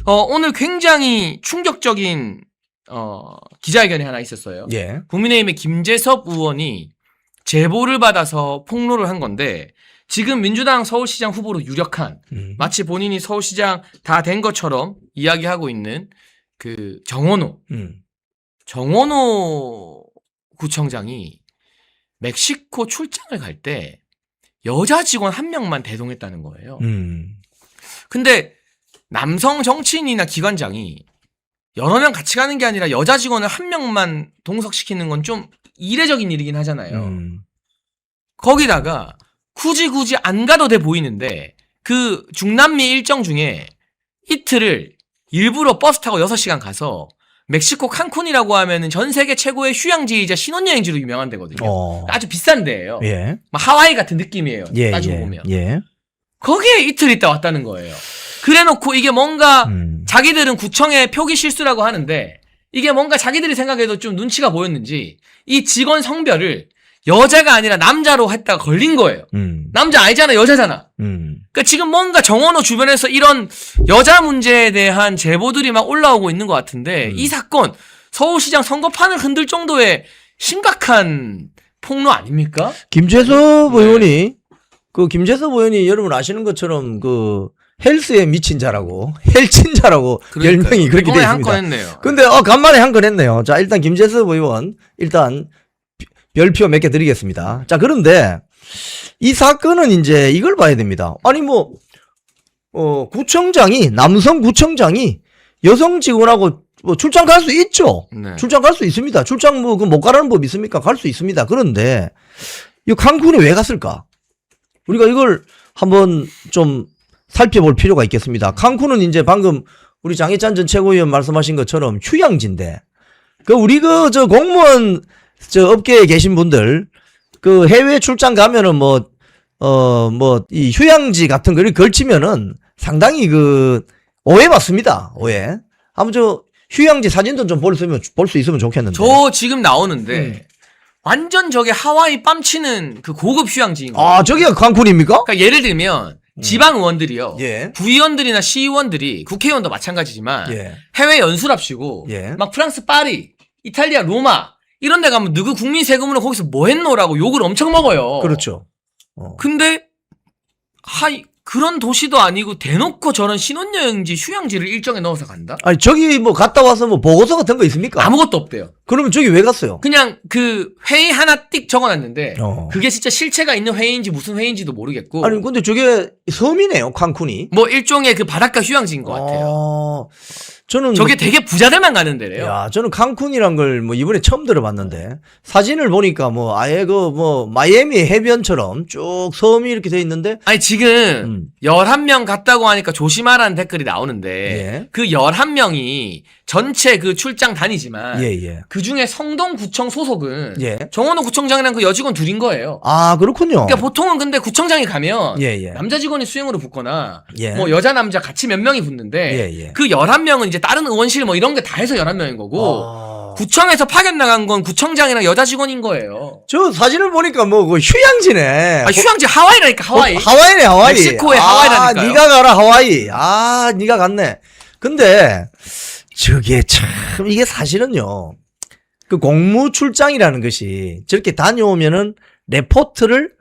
오늘 굉장히 충격적인 기자회견이 하나 있었어요. 예. 국민의힘의 김재섭 의원이 제보를 받아서 폭로를 한 건데 지금 민주당 서울시장 후보로 유력한 마치 본인이 서울시장 다 된 것처럼 이야기하고 있는 그 정원호 구청장이 멕시코 출장을 갈 때 여자 직원 한 명만 대동했다는 거예요. 근데 남성 정치인이나 기관장이 여러 명 같이 가는 게 아니라 여자 직원을 한 명만 동석시키는 건 좀 이례적인 일이긴 하잖아요. 거기다가 굳이 안 가도 돼 보이는데 그 중남미 일정 중에 이틀을 일부러 버스 타고 6시간 가서 멕시코 칸쿤이라고 하면은 전 세계 최고의 휴양지이자 신혼여행지로 유명한 데거든요. 아주 비싼 데예요. 예. 하와이 같은 느낌이에요. 예, 따지고 예, 보면. 예. 거기에 이틀 있다 왔다는 거예요. 그래놓고 이게 뭔가 자기들은 구청의 표기 실수라고 하는데 이게 뭔가 자기들이 생각해도 좀 눈치가 보였는지 이 직원 성별을 여자가 아니라 남자로 했다가 걸린 거예요. 남자 아니잖아, 여자잖아. 그러니까 지금 뭔가 정원호 주변에서 이런 여자 문제에 대한 제보들이 막 올라오고 있는 것 같은데 이 사건 서울시장 선거판을 흔들 정도의 심각한 폭로 아닙니까? 김재섭 의원이 김재섭 의원이 여러분 아시는 것처럼 헬스에 미친 자라고 헬친자라고 별명이 그렇게 되어 있습니다. 한 건 했네요. 근데 간만에 한 건 했네요. 자, 일단 김재섭 의원 일단 별표 몇 개 드리겠습니다. 자, 그런데 이 사건은 이제 이걸 봐야 됩니다. 아니 구청장이 남성 구청장이 여성 직원하고 출장 갈 수 있죠. 네. 출장 갈 수 있습니다. 출장 못 가라는 법 있습니까? 갈 수 있습니다. 그런데 이 칸쿤에 왜 갔을까? 우리가 이걸 한번 좀 살펴볼 필요가 있겠습니다. 칸쿤은 이제 방금 우리 장혜찬 전 최고위원 말씀하신 것처럼 휴양지인데 우리 공무원 업계에 계신 분들 해외 출장 가면은 이 휴양지 같은 거를 걸치면은 상당히 오해받습니다. 오해. 한번 휴양지 사진도 좀 볼 수 있으면 좋겠는데. 저 지금 나오는데 완전 저게 하와이 뺨치는 그 고급 휴양지인 거예요. 아, 저기가 칸쿤입니까? 그러니까 예를 들면 지방 의원들이요. 예. 구의원들이나 시의원들이 국회의원도 마찬가지지만 예. 해외 연수랍시고 예. 막 프랑스 파리, 이탈리아 로마 이런 데 가면 누구 국민 세금으로 거기서 뭐 했노라고 욕을 엄청 먹어요. 그렇죠. 근데 그런 도시도 아니고 대놓고 저런 신혼여행지 휴양지를 일정에 넣어서 간다? 아니 저기 갔다 와서 보고서 같은 거 있습니까? 아무것도 없대요. 그러면 저기 왜 갔어요? 그냥 회의 하나 띡 적어놨는데 그게 진짜 실체가 있는 회의인지 무슨 회의인지도 모르겠고. 아니 근데 저게 섬이네요, 칸쿤이. 뭐 일종의 바닷가 휴양지인 것 같아요. 저는 저게 되게 부자들만 가는 데래요. 야, 저는 칸쿤이란 걸 이번에 처음 들어봤는데 사진을 보니까 아예 마이애미 해변처럼 쭉 섬이 이렇게 돼 있는데. 아니 지금 11명 갔다고 하니까 조심하라는 댓글이 나오는데 예. 그 11명이 전체 출장 다니지만 그 중에 성동구청 소속은 정원호 구청장이랑 여직원 둘인 거예요. 아, 그렇군요. 그러니까 보통은 근데 구청장이 가면 예. 남자 직원이 수행으로 붙거나 예. 여자 남자 같이 몇 명이 붙는데 그 11명은 이제 다른 의원실 이런 게 다 해서 11명인 거고 구청에서 파견 나간 건 구청장이랑 여자 직원인 거예요. 저 사진을 보니까 휴양지네. 휴양지 하와이라니까, 하와이. 하와이네, 하와이. 멕시코의 하와이라니까요. 네가 가라, 하와이. 네가 갔네. 근데 저게 참 이게 사실은요. 공무 출장이라는 것이 저렇게 다녀오면은 레포트를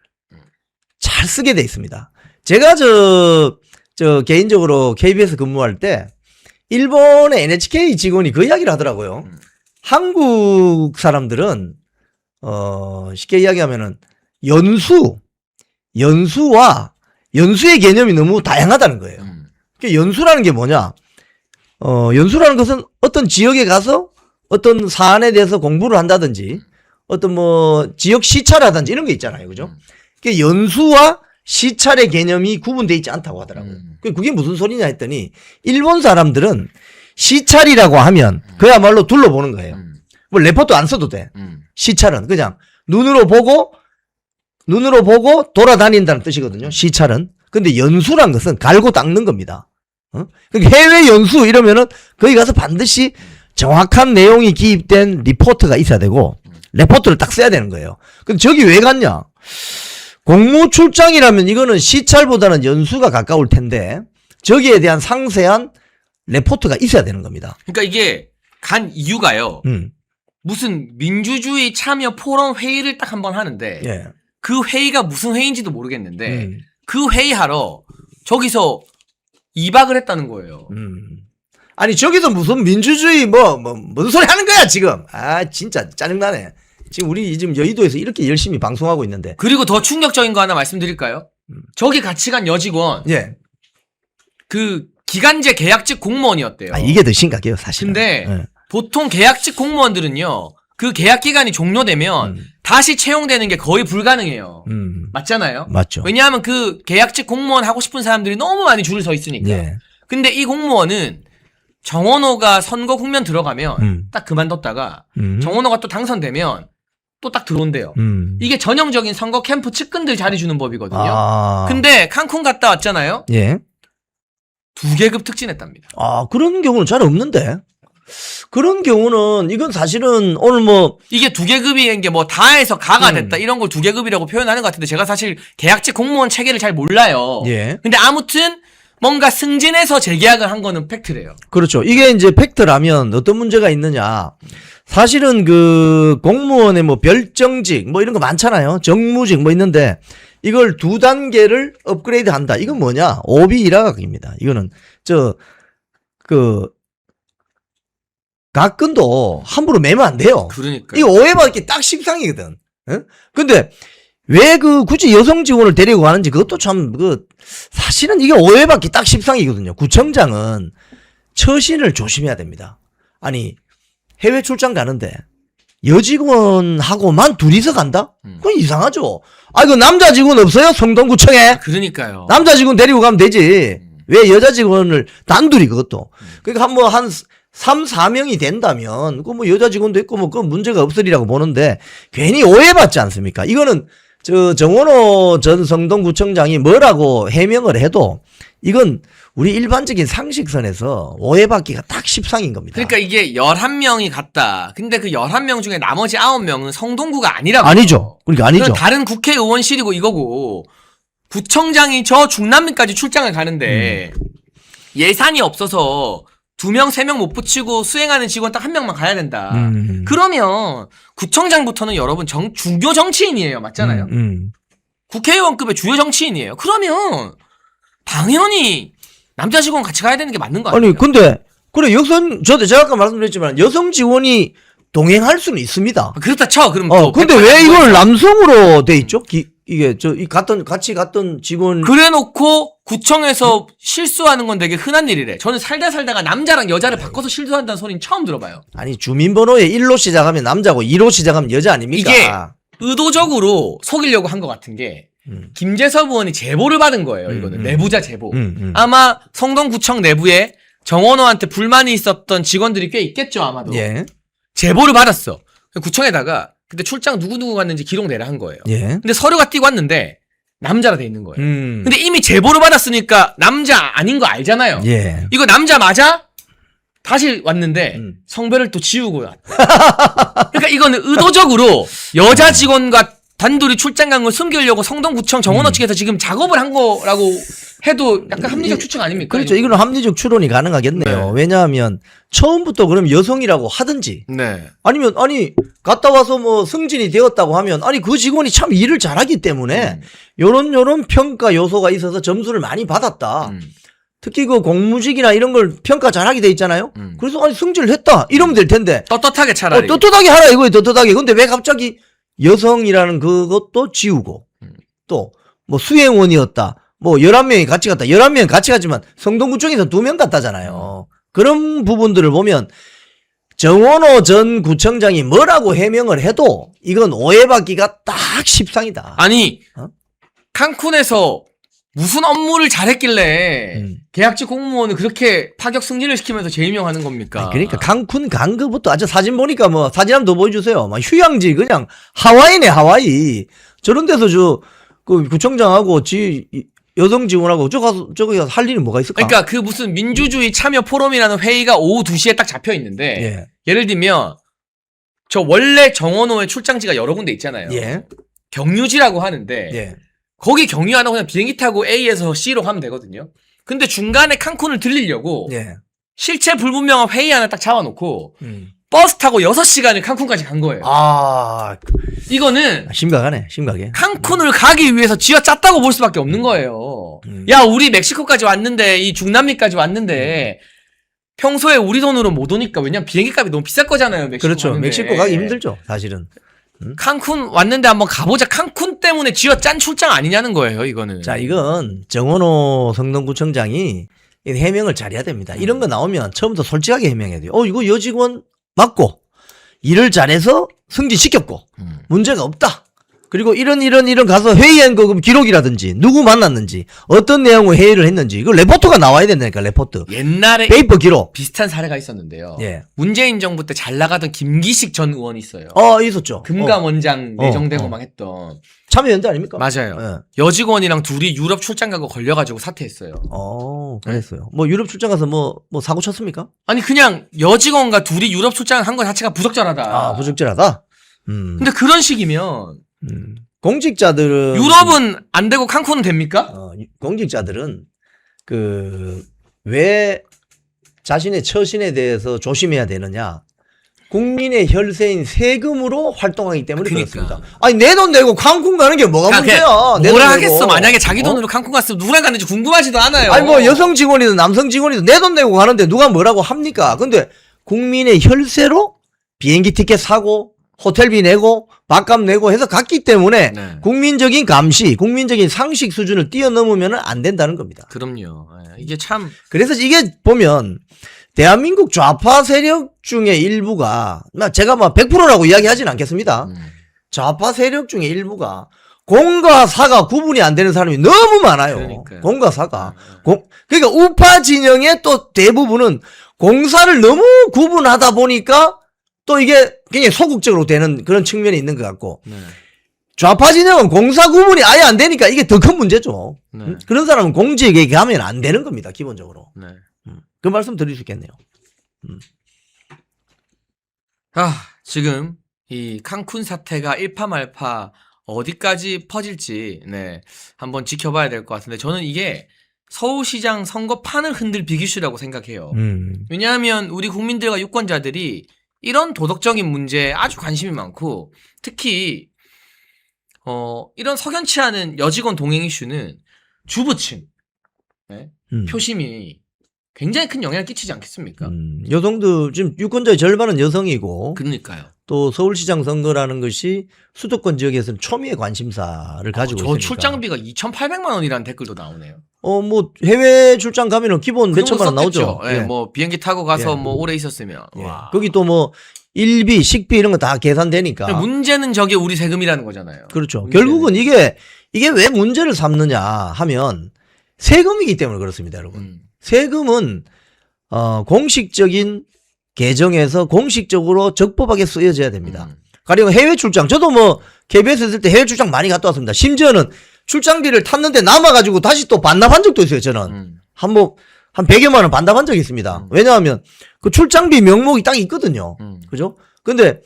잘 쓰게 돼 있습니다. 제가 개인적으로 KBS 근무할 때 일본의 NHK 직원이 그 이야기를 하더라고요. 한국 사람들은 쉽게 이야기하면은 연수의 개념이 너무 다양하다는 거예요. 그러니까 연수라는 게 뭐냐? 연수라는 것은 어떤 지역에 가서 어떤 사안에 대해서 공부를 한다든지 어떤 지역 시찰하든지 이런 게 있잖아요. 그죠? 그러니까 연수와 시찰의 개념이 구분되어 있지 않다고 하더라고요. 그게 무슨 소리냐 했더니 일본 사람들은 시찰이라고 하면 그야말로 둘러보는 거예요. 레포트 안 써도 돼. 시찰은 그냥 눈으로 보고 돌아다닌다는 뜻이거든요. 시찰은. 근데 연수란 것은 갈고 닦는 겁니다. 그러니까 해외 연수 이러면은 거기 가서 반드시 정확한 내용이 기입된 리포트가 있어야 되고 레포트를 딱 써야 되는 거예요. 근데 저기 왜 갔냐? 공무 출장이라면 이거는 시찰보다는 연수가 가까울 텐데 저기에 대한 상세한 레포트가 있어야 되는 겁니다. 그러니까 이게 간 이유가요. 무슨 민주주의 참여 포럼 회의를 딱 한 번 하는데 예. 그 회의가 무슨 회의인지도 모르겠는데 그 회의하러 저기서 2박을 했다는 거예요. 아니 저기서 무슨 민주주의 뭔 소리 하는 거야 지금. 아 진짜 짜증나네. 지금 우리 지금 여의도에서 이렇게 열심히 방송하고 있는데. 그리고 더 충격적인 거 하나 말씀드릴까요? 저기 같이 간 여직원 예. 그 기간제 계약직 공무원이었대요. 아 이게 더 심각해요 사실. 근데 예. 보통 계약직 공무원들은요. 그 계약 기간이 종료되면 다시 채용되는 게 거의 불가능해요. 맞잖아요. 맞죠. 왜냐하면 그 계약직 공무원 하고 싶은 사람들이 너무 많이 줄을 서 있으니까. 예. 근데 이 공무원은 정원호가 선거 국면 들어가면 딱 그만뒀다가 정원호가 또 당선되면 또 딱 들어온대요. 이게 전형적인 선거 캠프 측근들 자리 주는 법이거든요. 아. 근데 칸쿤 갔다 왔잖아요. 예. 2계급 특진했답니다. 아 그런 경우는 잘 없는데. 그런 경우는 이건 사실은 오늘 뭐 이게 2계급인 게 뭐 다해서 가가 됐다 이런 걸 2계급이라고 표현하는 것 같은데 제가 사실 계약직 공무원 체계를 잘 몰라요. 예. 근데 아무튼 뭔가 승진해서 재계약을 한 거는 팩트래요. 그렇죠. 이게 이제 팩트라면 어떤 문제가 있느냐. 사실은 그 공무원의 뭐 별정직 뭐 이런 거 많잖아요. 정무직 뭐 있는데 이걸 2단계를 업그레이드 한다. 이건 뭐냐? 오비일하각입니다. 이거는 각근도 함부로 매면 안 돼요. 그러니까. 이거 오해받기 딱 십상이거든. 응? 근데 왜 굳이 여성 직원을 데리고 가는지 그것도 참 사실은 이게 오해받기 딱 십상이거든요. 구청장은 처신을 조심해야 됩니다. 아니 해외 출장 가는데 여직원하고만 둘이서 간다? 그건 이상하죠. 아 이거 남자 직원 없어요? 성동구청에? 그러니까요. 남자 직원 데리고 가면 되지. 왜 여자 직원을 단둘이 그것도. 그러니까 한 3, 4명이 된다면, 뭐 여자 직원도 있고 뭐 그건 문제가 없으리라고 보는데, 괜히 오해받지 않습니까? 이거는, 정원호 전 성동구청장이 뭐라고 해명을 해도, 이건 우리 일반적인 상식선에서 오해받기가 딱 십상인 겁니다. 그러니까 이게 11명이 갔다. 근데 그 11명 중에 나머지 9명은 성동구가 아니라고. 아니죠. 그러니까 아니죠. 그건 다른 국회의원실이고 이거고, 구청장이 저 중남미까지 출장을 가는데, 예산이 없어서 2명, 3명 못 붙이고 수행하는 직원 딱 1명만 가야 된다. 그러면 구청장부터는 여러분 중요 정치인이에요. 맞잖아요. 국회의원급의 주요 정치인이에요. 그러면 당연히 남자 직원 같이 가야 되는 게 맞는 거 아니에요? 아니 근데 그래 제가 아까 말씀드렸지만 여성 직원이 동행할 수는 있습니다. 그렇다 쳐. 그럼 근데 왜 이걸 남성으로 돼 있죠? 이게 같이 갔던 직원. 그래놓고 구청에서 실수하는 건 되게 흔한 일이래. 저는 살다가 남자랑 여자를 바꿔서 실수한다는 소리는 처음 들어봐요. 아니 주민번호에 1로 시작하면 남자고 2로 시작하면 여자 아닙니까? 이게 의도적으로 속이려고 한 것 같은 게 김재섭 의원이 제보를 받은 거예요. 이거는 내부자 제보. 아마 성동구청 내부에 정원호한테 불만이 있었던 직원들이 꽤 있겠죠 아마도. 예. 제보를 받았어. 구청에다가 그때 출장 누구 갔는지 기록 내라 한 거예요. 예. 근데 서류가 띄고 왔는데 남자라 돼 있는 거예요. 근데 이미 제보를 받았으니까 남자 아닌 거 알잖아요. 예. 이거 남자 맞아? 다시 왔는데 성별을 또 지우고 왔다. 그러니까 이거는 의도적으로 여자 직원과 단둘이 출장 간 걸 숨기려고 성동구청 정원호 측에서 지금 작업을 한 거라고 해도 약간 합리적 추측 아닙니까? 그렇죠. 이거는 합리적 추론이 가능하겠네요. 네. 왜냐하면 처음부터 그럼 여성이라고 하든지 네. 아니면 갔다 와서 뭐 승진이 되었다고 하면 그 직원이 참 일을 잘하기 때문에 요런 평가 요소가 있어서 점수를 많이 받았다. 특히 그 공무직이나 이런 걸 평가 잘하게 돼 있잖아요. 그래서 승진을 했다 이러면 될 텐데 떳떳하게 차라리. 떳떳하게 하라 이거예요. 떳떳하게. 근데 왜 갑자기 여성이라는 그것도 지우고 또 뭐 수행원이었다. 뭐 11명이 같이 갔다. 11명이 같이 갔지만 성동구청에서 2명 갔다잖아요. 그런 부분들을 보면 정원호 전 구청장이 뭐라고 해명을 해도 이건 오해받기가 딱 십상이다. 아니 칸쿤에서 무슨 업무를 잘했길래 계약직 공무원을 그렇게 파격 승진을 시키면서 재임용하는 겁니까? 그러니까 칸쿤 간 거부터 아주 사진 보니까 뭐 사진 한번 더 보여주세요. 막 휴양지 그냥 하와이네 하와이. 저런 데서 그 구청장하고 여성 직원하고 저기 가서 할 일이 뭐가 있을까? 그러니까 그 무슨 민주주의 참여 포럼이라는 회의가 오후 2시에 딱 잡혀 있는데 예. 예를 들면 저 원래 정원호의 출장지가 여러 군데 있잖아요. 예. 경유지라고 하는데 예. 거기 경유 안 하고 그냥 비행기 타고 A에서 C로 가면 되거든요. 근데 중간에 칸쿤을 들리려고 예. 실체 불분명한 회의 하나 딱 잡아놓고 버스 타고 6시간을 칸쿤까지 간 거예요. 이거는 심각하네, 심각해. 칸쿤을 가기 위해서 쥐어짰다고 볼 수밖에 없는 거예요. 야, 우리 멕시코까지 왔는데, 이 중남미까지 왔는데, 평소에 우리 돈으로 못 오니까, 왜냐면 비행기 값이 너무 비쌀 거잖아요, 멕시코. 그렇죠. 가는데. 멕시코 가기 힘들죠, 사실은. 칸쿤 왔는데 한번 가보자. 칸쿤 때문에 쥐어짠 출장 아니냐는 거예요, 이거는. 자, 이건 정원호 성남구청장이 해명을 잘해야 됩니다. 이런 거 나오면 처음부터 솔직하게 해명해야 돼요. 이거 여직원 맞고, 일을 잘해서 승진시켰고, 문제가 없다. 그리고 이런 가서 회의한 거 기록이라든지, 누구 만났는지, 어떤 내용의 회의를 했는지, 그 레포트가 나와야 된다니까, 레포트. 옛날에 페이퍼 기록. 비슷한 사례가 있었는데요. 예. 문재인 정부 때 잘 나가던 김기식 전 의원이 있어요. 있었죠. 금감원장 내정되고 막 했던. 참여연대 아닙니까? 맞아요. 예. 여직원이랑 둘이 유럽 출장 가고 걸려가지고 사퇴했어요. 그랬어요. 뭐 유럽 출장 가서 뭐 사고 쳤습니까? 아니 그냥 여직원과 둘이 유럽 출장을 한 것 자체가 부적절하다. 부적절하다. 근데 그런 식이면 공직자들은 유럽은 안 되고 칸쿤은 됩니까? 공직자들은 왜 자신의 처신에 대해서 조심해야 되느냐? 국민의 혈세인 세금으로 활동하기 때문에 그러니까. 그렇습니다. 아니 내 돈 내고 칸쿤 가는 게 뭐가 문제야? 뭐라 하겠어? 만약에 자기 돈으로 칸쿤 갔으면 누구랑 갔는지 궁금하지도 않아요. 아니 뭐 여성 직원이든 남성 직원이든 내 돈 내고 가는데 누가 뭐라고 합니까? 근데 국민의 혈세로 비행기 티켓 사고 호텔비 내고 밥값 내고 해서 갔기 때문에 네. 국민적인 감시, 국민적인 상식 수준을 뛰어넘으면 안 된다는 겁니다. 그럼요. 이게 참 그래서 이게 보면 대한민국 좌파 세력 중에 일부가 제가 100%라고 이야기하진 않겠습니다. 좌파 세력 중에 일부가 공과 사가 구분이 안 되는 사람이 너무 많아요. 그러니까요. 공과 사가. 그러니까 우파 진영의 또 대부분은 공사를 너무 구분하다 보니까 또 이게 굉장히 소극적으로 되는 그런 측면이 있는 것 같고 네. 좌파 진영은 공사 구분이 아예 안 되니까 이게 더 큰 문제죠. 네. 그런 사람은 공직에 가면 안 되는 겁니다. 기본적으로. 네. 그 말씀 드릴 수 있겠네요. 지금 이 칸쿤 사태가 일파말파 어디까지 퍼질지 한번 지켜봐야 될 것 같은데 저는 이게 서울시장 선거판을 흔들 비기슈라고 생각해요. 왜냐하면 우리 국민들과 유권자들이 이런 도덕적인 문제에 아주 관심이 많고 특히 이런 석연치 않은 여직원 동행 이슈는 주부층 표심이 굉장히 큰 영향을 끼치지 않겠습니까? 여성도 지금 유권자의 절반은 여성이고 그러니까요. 또 서울시장 선거라는 것이 수도권 지역에서는 초미의 관심사를 가지고 저 있으니까. 출장비가 2,800만 원이라는 댓글도 나오네요. 뭐 해외 출장 가면은 기본 몇 천만 원 나오죠. 예, 뭐 비행기 타고 가서 예. 뭐 오래 있었으면. 예. 와. 거기 또 뭐 일비, 식비 이런 거 다 계산되니까. 문제는 저게 우리 세금이라는 거잖아요. 그렇죠. 문제는. 결국은 이게 왜 문제를 삼느냐 하면 세금이기 때문에 그렇습니다, 여러분. 세금은 공식적인 계정에서 공식적으로 적법하게 쓰여져야 됩니다. 가령 해외 출장, 저도 뭐 KBS 있을 때 해외 출장 많이 갔다 왔습니다. 심지어는 출장비를 탔는데 남아가지고 다시 또 반납한 적도 있어요. 저는 한 100여만 원 반납한 적이 있습니다. 왜냐하면 그 출장비 명목이 딱 있거든요. 그죠? 근데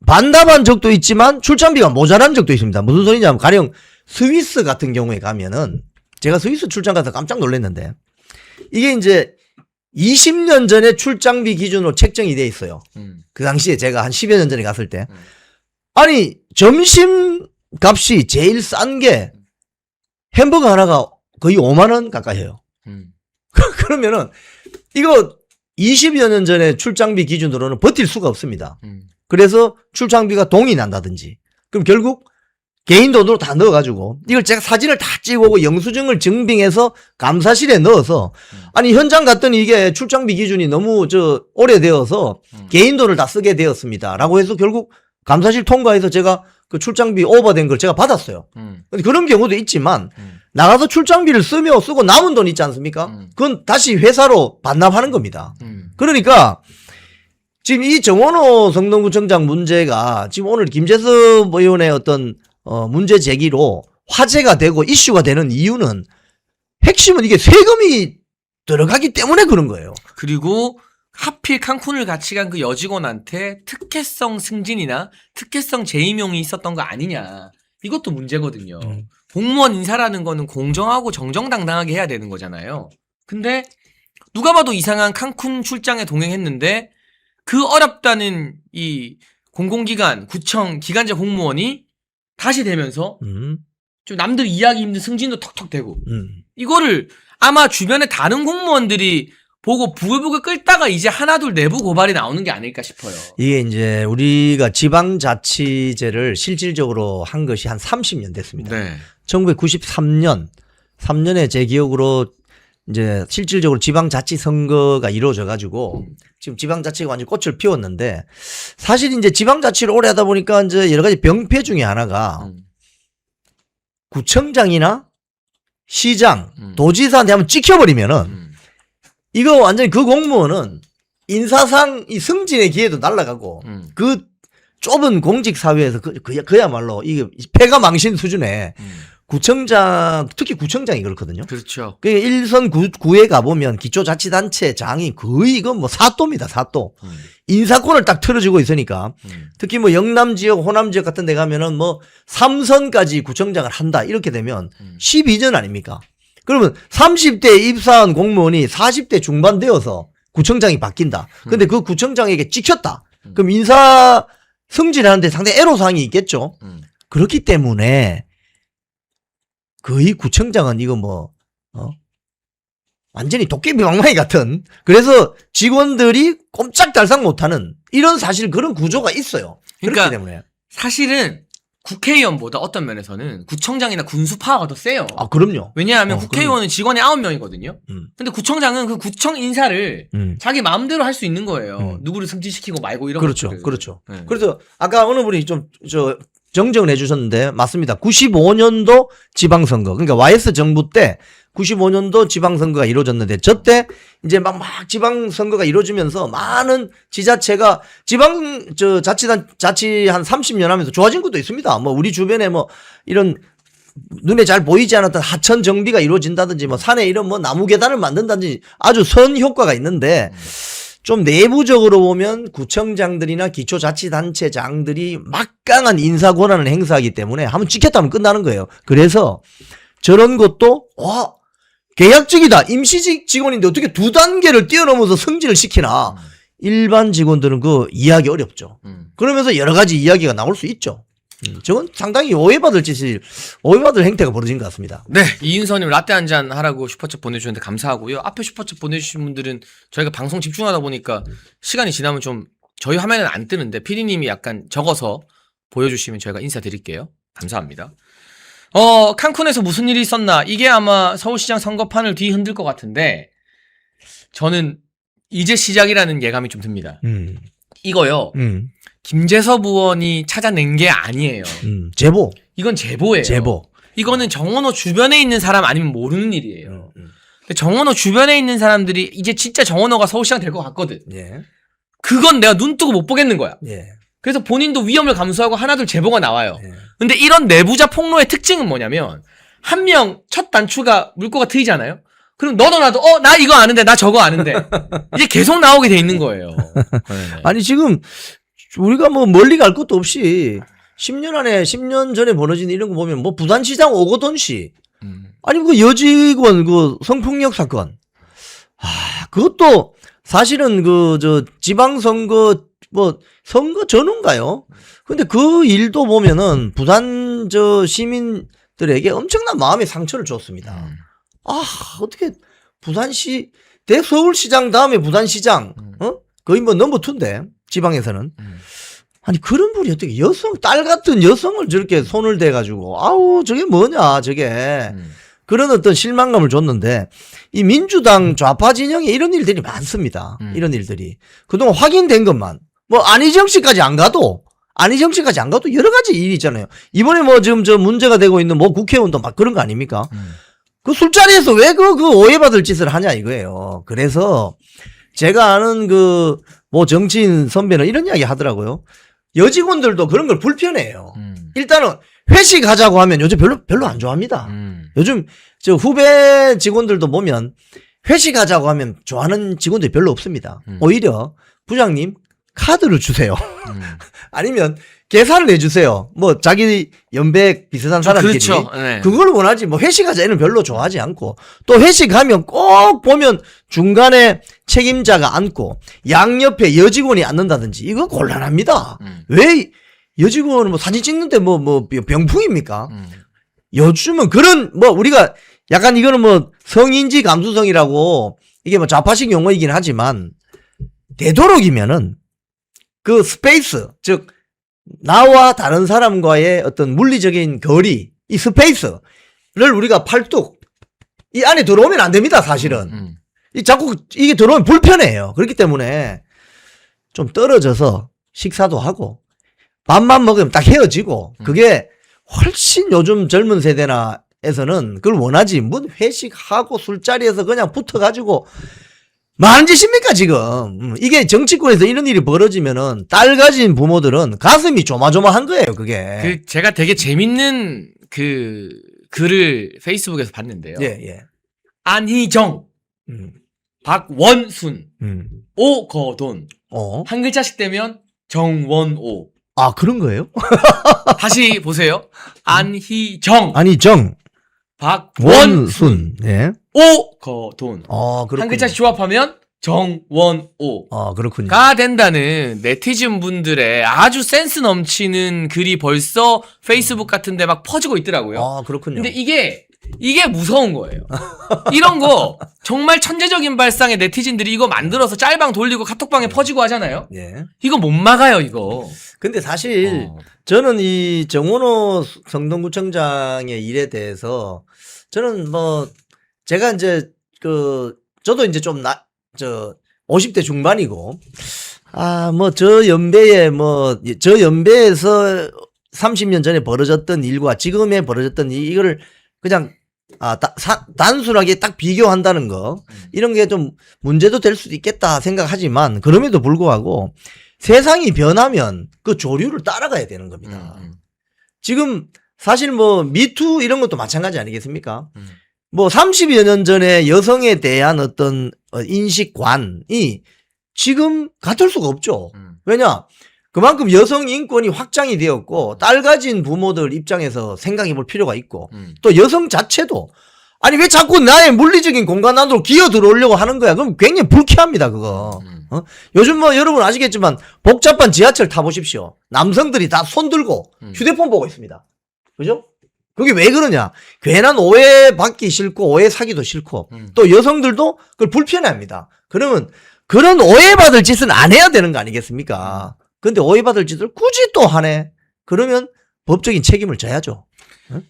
반납한 적도 있지만 출장비가 모자란 적도 있습니다. 무슨 소리냐면 가령 스위스 같은 경우에 가면은 제가 스위스 출장 가서 깜짝 놀랐는데 이게 이제 20년 전에 출장비 기준으로 책정이 돼 있어요. 그 당시에 제가 한 10여 년 전에 갔을 때. 아니, 점심 값이 제일 싼 게 햄버거 하나가 거의 5만 원 가까이 해요. 그러면은 이거 20여 년 전에 출장비 기준으로는 버틸 수가 없습니다. 그래서 출장비가 동이 난다든지. 그럼 결국 개인 돈으로 다 넣어가지고 이걸 제가 사진을 다 찍어오고 영수증을 증빙해서 감사실에 넣어서 아니 현장 갔더니 이게 출장비 기준이 너무 오래되어서 개인 돈을 다 쓰게 되었습니다 라고 해서 결국 감사실 통과해서 제가 그 출장비 오버된 걸 제가 받았어요. 그런 경우도 있지만 나가서 출장비를 쓰고 남은 돈 있지 않습니까? 그건 다시 회사로 반납하는 겁니다. 그러니까 지금 이 정원호 성남구청장 문제가 지금 오늘 김재섭 의원의 어떤 문제 제기로 화제가 되고 이슈가 되는 이유는 핵심은 이게 세금이 들어가기 때문에 그런 거예요. 그리고 하필 칸쿤을 같이 간 그 여직원한테 특혜성 승진이나 특혜성 재임용이 있었던 거 아니냐. 이것도 문제거든요. 공무원 인사라는 거는 공정하고 정정당당하게 해야 되는 거잖아요. 근데 누가 봐도 이상한 칸쿤 출장에 동행했는데 그 어렵다는 이 공공기관, 구청, 기관제 공무원이 다시 되면서 좀 남들 이해하기 힘든 승진도 턱턱 되고 이거를 아마 주변에 다른 공무원들이 보고 부글부글 끓다가 이제 하나둘 내부 고발이 나오는 게 아닐까 싶어요. 이게 이제 우리가 지방자치제를 실질적으로 한 것이 한 30년 됐습니다. 네. 1993년에 제 기억으로 이제 실질적으로 지방자치 선거가 이루어져 가지고 지금 지방자치가 완전 꽃을 피웠는데 사실 이제 지방자치를 오래 하다 보니까 이제 여러 가지 병폐 중에 하나가 구청장이나 시장, 도지사한테 한번 찍혀버리면은 이거 완전히 그 공무원은 인사상 이 승진의 기회도 날아가고 그 좁은 공직사회에서 그야말로 이게 폐가 망신 수준의 구청장, 특히 구청장이 그렇거든요. 그렇죠. 그 일선 구에 가보면 기초자치단체장이 거의 이건 뭐 사또입니다, 사또. 인사권을 딱 틀어주고 있으니까 특히 뭐 영남 지역, 호남 지역 같은 데 가면은 뭐 3선까지 구청장을 한다 이렇게 되면 12년 아닙니까? 그러면 30대 입사한 공무원이 40대 중반 되어서 구청장이 바뀐다. 근데 그 구청장에게 찍혔다. 그럼 인사 승진하는데 상당히 애로사항이 있겠죠. 그렇기 때문에 거의 구청장은 이거 뭐 완전히 도깨비 방망이 같은, 그래서 직원들이 꼼짝달싹 못하는 이런 사실 그런 구조가 있어요. 그러니까 그렇기 때문에 사실은 국회의원보다 어떤 면에서는 구청장이나 군수 파워가 더 세요. 아 그럼요. 왜냐하면 국회의원은 직원이 9명이거든요. 근데 구청장은 그 구청 인사를 자기 마음대로 할 수 있는 거예요. 누구를 승진시키고 말고 이런 그렇죠, 것들을. 그렇죠. 네. 그래서 아까 어느 분이 좀 정정을 해주셨는데 맞습니다. 95년도 지방선거, 그러니까 YS 정부 때 95년도 지방선거가 이루어졌는데 저때 이제 막 지방선거가 이루어지면서 많은 지자체가 자치 한 30년 하면서 좋아진 것도 있습니다. 뭐 우리 주변에 뭐 이런 눈에 잘 보이지 않았던 하천 정비가 이루어진다든지 뭐 산에 이런 뭐 나무 계단을 만든다든지 아주 선 효과가 있는데 좀 내부적으로 보면 구청장들이나 기초자치단체장들이 막강한 인사 권한을 행사하기 때문에 한번 찍혔다면 끝나는 거예요. 그래서 저런 것도 계약직이다. 임시직 직원인데 어떻게 두 단계를 뛰어넘어서 승진을 시키나. 일반 직원들은 그 이해하기 어렵죠. 그러면서 여러 가지 이야기가 나올 수 있죠. 저건 상당히 오해받을 행태가 벌어진 것 같습니다. 네, 이윤서님 라떼 한 잔 하라고 슈퍼챗 보내주셨는데 감사하고요. 앞에 슈퍼챗 보내주신 분들은 저희가 방송 집중하다 보니까 시간이 지나면 좀 저희 화면은 안 뜨는데 PD님이 약간 적어서 보여주시면 저희가 인사드릴게요. 감사합니다. 칸쿤에서 무슨 일이 있었나? 이게 아마 서울시장 선거판을 뒤흔들 것 같은데 저는 이제 시작이라는 예감이 좀 듭니다. 이거요. 김재섭 의원이 찾아낸 게 아니에요. 제보. 이건 제보예요. 제보. 이거는 정원호 주변에 있는 사람 아니면 모르는 일이에요. 근데 정원호 주변에 있는 사람들이 이제 진짜 정원호가 서울시장 될 것 같거든. 예. 그건 내가 눈 뜨고 못 보겠는 거야. 예. 그래서 본인도 위험을 감수하고 하나둘 제보가 나와요. 예. 근데 이런 내부자 폭로의 특징은 뭐냐면 한 명 첫 단추가 물꼬가 트이잖아요. 그럼 너도 나도 나 이거 아는데 나 저거 아는데 이제 계속 나오게 돼 있는 거예요. 네. 아니 지금 우리가 뭐 멀리 갈 것도 없이 10년 전에 벌어진 이런 거 보면 뭐 부산시장 오거돈 씨 아니 그 여직원 그 성폭력 사건 그것도 사실은 지방선거 뭐 선거 전후인가요? 근데 그 일도 보면은 부산 시민들에게 엄청난 마음의 상처를 줬습니다. 어떻게 부산시 서울시장 다음에 부산시장 거의 뭐 넘버 2인데 지방에서는 아니 그런 분이 어떻게 딸 같은 여성을 저렇게 손을 대가지고 저게 뭐냐 저게 그런 어떤 실망감을 줬는데 이 민주당 좌파 진영에 이런 일들이 많습니다. 이런 일들이 그동안 확인된 것만 뭐 안희정 씨까지 안 가도 여러 가지 일이 있잖아요. 이번에 뭐 지금 문제가 되고 있는 뭐 국회의원도 막 그런 거 아닙니까? 그 술자리에서 왜 그 오해받을 짓을 하냐 이거예요. 그래서 제가 아는 뭐 정치인 선배는 이런 이야기 하더라고요. 여직원들도 그런 걸 불편해해요. 일단은 회식하자고 하면 요즘 별로 안 좋아합니다. 요즘 후배 직원들도 보면 회식하자고 하면 좋아하는 직원들이 별로 없습니다. 오히려 부장님 카드를 주세요. 아니면 계산을 해주세요. 뭐 자기 연배 비슷한 사람끼리. 그렇죠. 네. 그걸 원하지. 뭐 회식하자 이는 별로 좋아하지 않고 또 회식하면 꼭 보면 중간에 책임자가 앉고 양옆에 여직원이 앉는다든지 이거 곤란합니다. 왜 여직원은 뭐 사진 찍는데 뭐 병풍입니까? 요즘은 그런 뭐 우리가 약간 이거는 뭐 성인지 감수성이라고 이게 뭐 좌파식 용어이긴 하지만 되도록이면은 그 스페이스 즉 나와 다른 사람과의 어떤 물리적인 거리 이 스페이스를 우리가 팔뚝 이 안에 들어오면 안 됩니다 사실은. 이 자꾸 이게 들어오면 불편해요. 그렇기 때문에 좀 떨어져서 식사도 하고 밥만 먹으면 딱 헤어지고 그게 훨씬 요즘 젊은 세대나에서는 그걸 원하지. 뭐 회식하고 술자리에서 그냥 붙어가지고 많은 짓입니까 지금. 이게 정치권에서 이런 일이 벌어지면은 딸 가진 부모들은 가슴이 조마조마한 거예요 그게. 제가 되게 재밌는 그 글을 페이스북에서 봤는데요. 예. 안희정, 박원순, 오거돈 한 글자씩 떼면 정원오. 아 그런 거예요? 다시 보세요. 안희정, 안희정, 박원순, 예. 오거돈. 그렇군요. 한 글자씩 조합하면 정원오. 그렇군요. 가 된다는 네티즌 분들의 아주 센스 넘치는 글이 벌써 페이스북 같은 데 막 퍼지고 있더라고요. 그렇군요. 근데 이게 무서운 거예요. 이런 거 정말 천재적인 발상의 네티즌들이 이거 만들어서 짤방 돌리고 카톡방에 퍼지고 하잖아요. 예. 이거 못 막아요, 이거. 근데 사실 저는 이 정원호 성동구청장의 일에 대해서 저는 뭐 제가 이제 저도 이제 좀 50대 중반이고 뭐 저 연배에서 30년 전에 벌어졌던 일과 지금에 벌어졌던 이거를 그냥 단순하게 딱 비교한다는 거 이런 게 좀 문제도 될 수도 있겠다 생각하지만 그럼에도 불구하고 세상이 변하면 그 조류를 따라가야 되는 겁니다. 지금 사실 뭐 미투 이런 것도 마찬가지 아니겠습니까? 뭐 30여 년 전에 여성에 대한 어떤 인식관이 지금 같을 수가 없죠. 왜냐? 그만큼 여성 인권이 확장이 되었고 딸 가진 부모들 입장에서 생각해 볼 필요가 있고 또 여성 자체도 아니 왜 자꾸 나의 물리적인 공간 안으로 기어 들어오려고 하는 거야. 그럼 굉장히 불쾌합니다 그거. 요즘 뭐 여러분 아시겠지만 복잡한 지하철 타보십시오. 남성들이 다 손 들고 휴대폰 보고 있습니다. 그죠? 그게 왜 그러냐? 괜한 오해 받기 싫고 오해 사기도 싫고 또 여성들도 그걸 불편해합니다. 그러면 그런 오해받을 짓은 안 해야 되는 거 아니겠습니까? 근데 오해받을 짓을 굳이 또 하네. 그러면 법적인 책임을 져야죠. 응?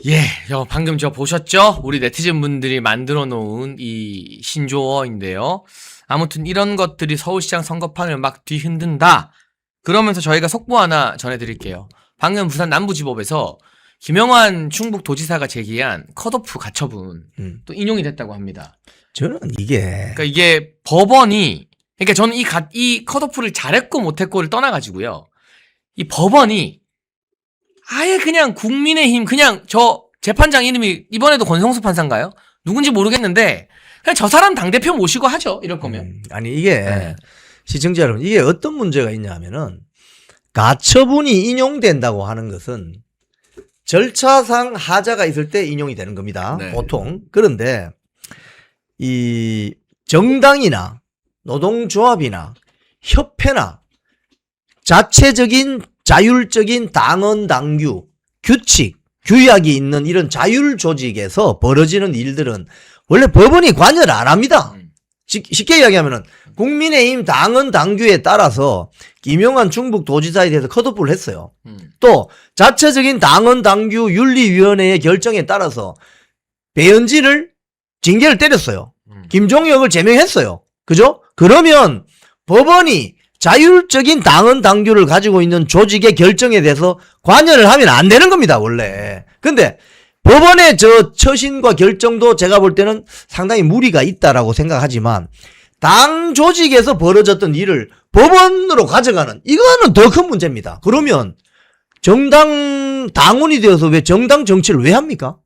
예, 방금 보셨죠? 우리 네티즌 분들이 만들어 놓은 이 신조어인데요. 아무튼 이런 것들이 서울시장 선거판을 막 뒤흔든다. 그러면서 저희가 속보 하나 전해드릴게요. 방금 부산 남부지법에서 김영환 충북도지사가 제기한 컷오프 가처분 또 인용이 됐다고 합니다. 저는 이게 그러니까 이게 법원이 그러니까 저는 이 컷오프를 잘했고 못했고를 떠나가지고요. 이 법원이 아예 그냥 국민의힘 그냥 저 재판장 이름이 이번에도 권성수 판사인가요? 누군지 모르겠는데 그냥 저 사람 당대표 모시고 하죠. 이럴 거면. 아니 이게 시청자 여러분 이게 어떤 문제가 있냐 하면은 가처분이 인용된다고 하는 것은 절차상 하자가 있을 때 인용이 되는 겁니다. 네. 보통. 그런데 이 정당이나 노동조합이나 협회나 자체적인 자율적인 당원 당규 규칙 규약이 있는 이런 자율 조직에서 벌어지는 일들은 원래 법원이 관여를 안 합니다. 쉽게 이야기하면은 국민의힘 당원 당규에 따라서 김영환 충북도지사에 대해서 컷오프를 했어요. 또 자체적인 당원 당규 윤리위원회의 결정에 따라서 배현진을 징계를 때렸어요. 김종혁을 제명했어요. 그죠? 그러면 법원이 자율적인 당원 당규를 가지고 있는 조직의 결정에 대해서 관여를 하면 안 되는 겁니다, 원래. 근데 법원의 처신과 결정도 제가 볼 때는 상당히 무리가 있다라고 생각하지만 당 조직에서 벌어졌던 일을 법원으로 가져가는 이거는 더 큰 문제입니다. 그러면 정당 당원이 되어서 왜 정당 정치를 왜 합니까?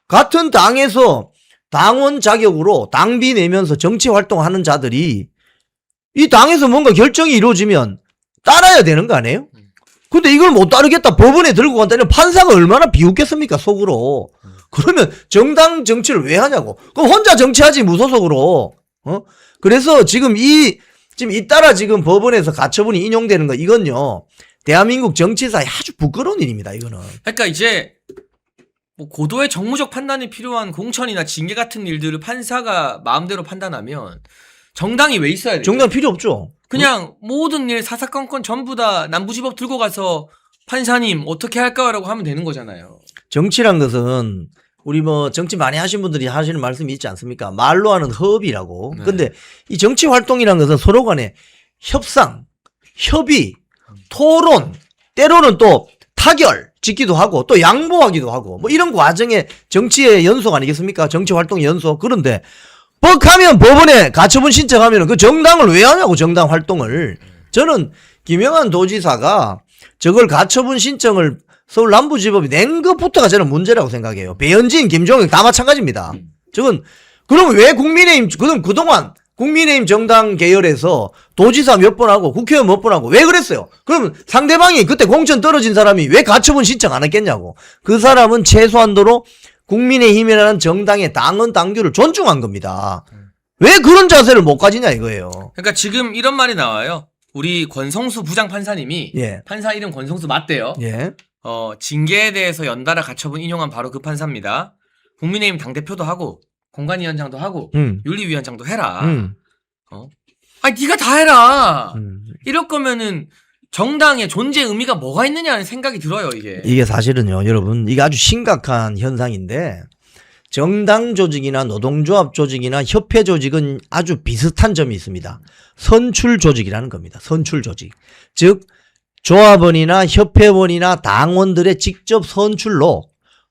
같은 당에서 당원 자격으로 당비 내면서 정치 활동하는 자들이 이 당에서 뭔가 결정이 이루어지면 따라야 되는 거 아니에요? 근데 이걸 못 따르겠다 법원에 들고 간다면 판사가 얼마나 비웃겠습니까 속으로. 그러면 정당 정치를 왜 하냐고. 그럼 혼자 정치하지 무소속으로. 그래서 지금 잇따라 지금 법원에서 가처분이 인용되는 거 이건요 대한민국 정치사에 아주 부끄러운 일입니다. 이거는. 그러니까 이제 뭐 고도의 정무적 판단이 필요한 공천이나 징계 같은 일들을 판사가 마음대로 판단하면 정당이 왜 있어야 돼요? 정당 필요 없죠. 그냥 모든 일 사사건건 전부 다 남부지법 들고 가서 판사님 어떻게 할까라고 하면 되는 거잖아요. 정치란 것은 우리 뭐 정치 많이 하신 분들이 하시는 말씀이 있지 않습니까? 말로 하는 허업이라고. 네. 근데 이 정치 활동이란 것은 서로 간에 협상, 협의, 토론, 때로는 또 타결 짓기도 하고 또 양보하기도 하고 뭐 이런 과정의 정치의 연속 아니겠습니까? 정치 활동의 연속. 그런데 뻑하면 법원에 가처분 신청하면 그 정당을 왜 하냐고 정당 활동을. 저는 김영한 도지사가 저걸 가처분 신청을 서울 남부지법이 낸 것부터가 저는 문제라고 생각해요. 배현진, 김종혁 다 마찬가지입니다. 저건 그럼 왜 국민의힘 그동안 국민의힘 정당 계열에서 도지사 몇 번 하고 국회의원 몇 번 하고 왜 그랬어요? 그럼 상대방이 그때 공천 떨어진 사람이 왜 가처분 신청 안 했겠냐고. 그 사람은 최소한도로 국민의힘이라는 정당의 당원 당규를 존중한 겁니다. 왜 그런 자세를 못 가지냐 이거예요. 그러니까 지금 이런 말이 나와요. 우리 권성수 부장판사님이 예. 판사 이름 권성수 맞대요. 예. 징계에 대해서 연달아 가처분 인용한 바로 그 판사입니다. 국민의힘 당대표도 하고 공관위원장도 하고 윤리위원장도 해라. 아니 네가 다 해라. 이럴 거면은 정당의 존재 의미가 뭐가 있느냐는 생각이 들어요. 이게 사실은요 여러분 이게 아주 심각한 현상인데 정당 조직이나 노동조합 조직이나 협회 조직은 아주 비슷한 점이 있습니다. 선출 조직이라는 겁니다. 선출 조직. 즉 조합원이나 협회원이나 당원들의 직접 선출로